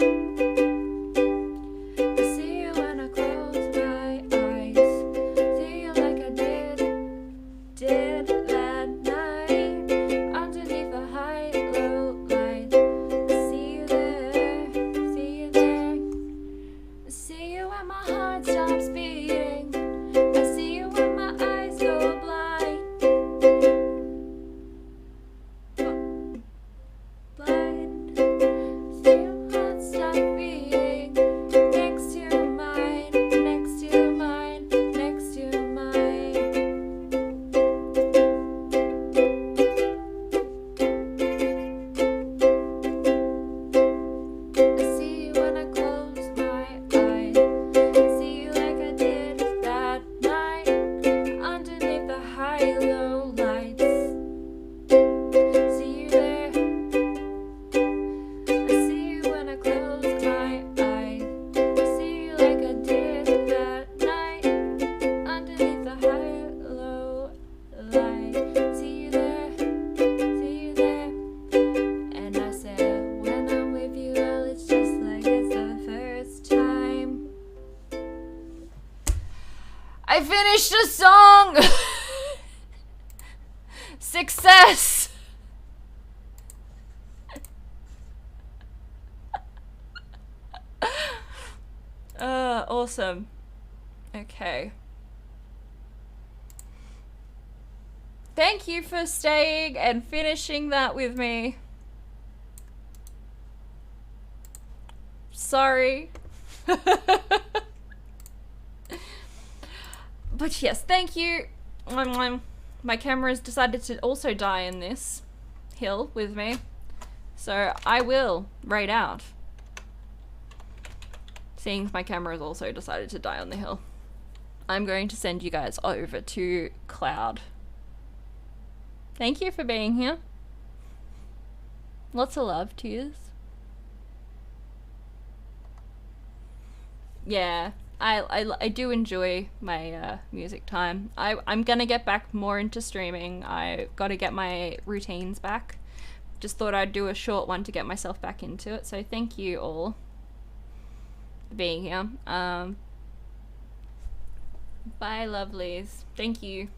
C: I see you when I close my eyes. See you like I did that night. Underneath the high, low lights. I see you there. See you there. I see you when my heart stops beating. I see you when my eyes go blind. Blind. See your heart stop beating. Next to mine. Next to mine. Next to mine. I see you when I close my eyes. I see you like I did that night. Underneath the high, low lights. See you there. I see you when I close my eyes. I see you like I did that night. Underneath the high, low light. See you there. See you there. And I said, when I'm with you, well, it's just like it's the first time. I finished a song! Success! Awesome. Okay. Thank you for staying and finishing that with me. Sorry. But yes, thank you. My camera has decided to also die in this hill with me. So I will raid out. Seeing my camera has also decided to die on the hill. I'm going to send you guys over to Cloud. Thank you for being here. Lots of love to yous. Yeah, I do enjoy my music time. I'm gonna get back more into streaming. I gotta get my routines back. Just thought I'd do a short one to get myself back into it. So thank you all for being here. Bye, lovelies. Thank you.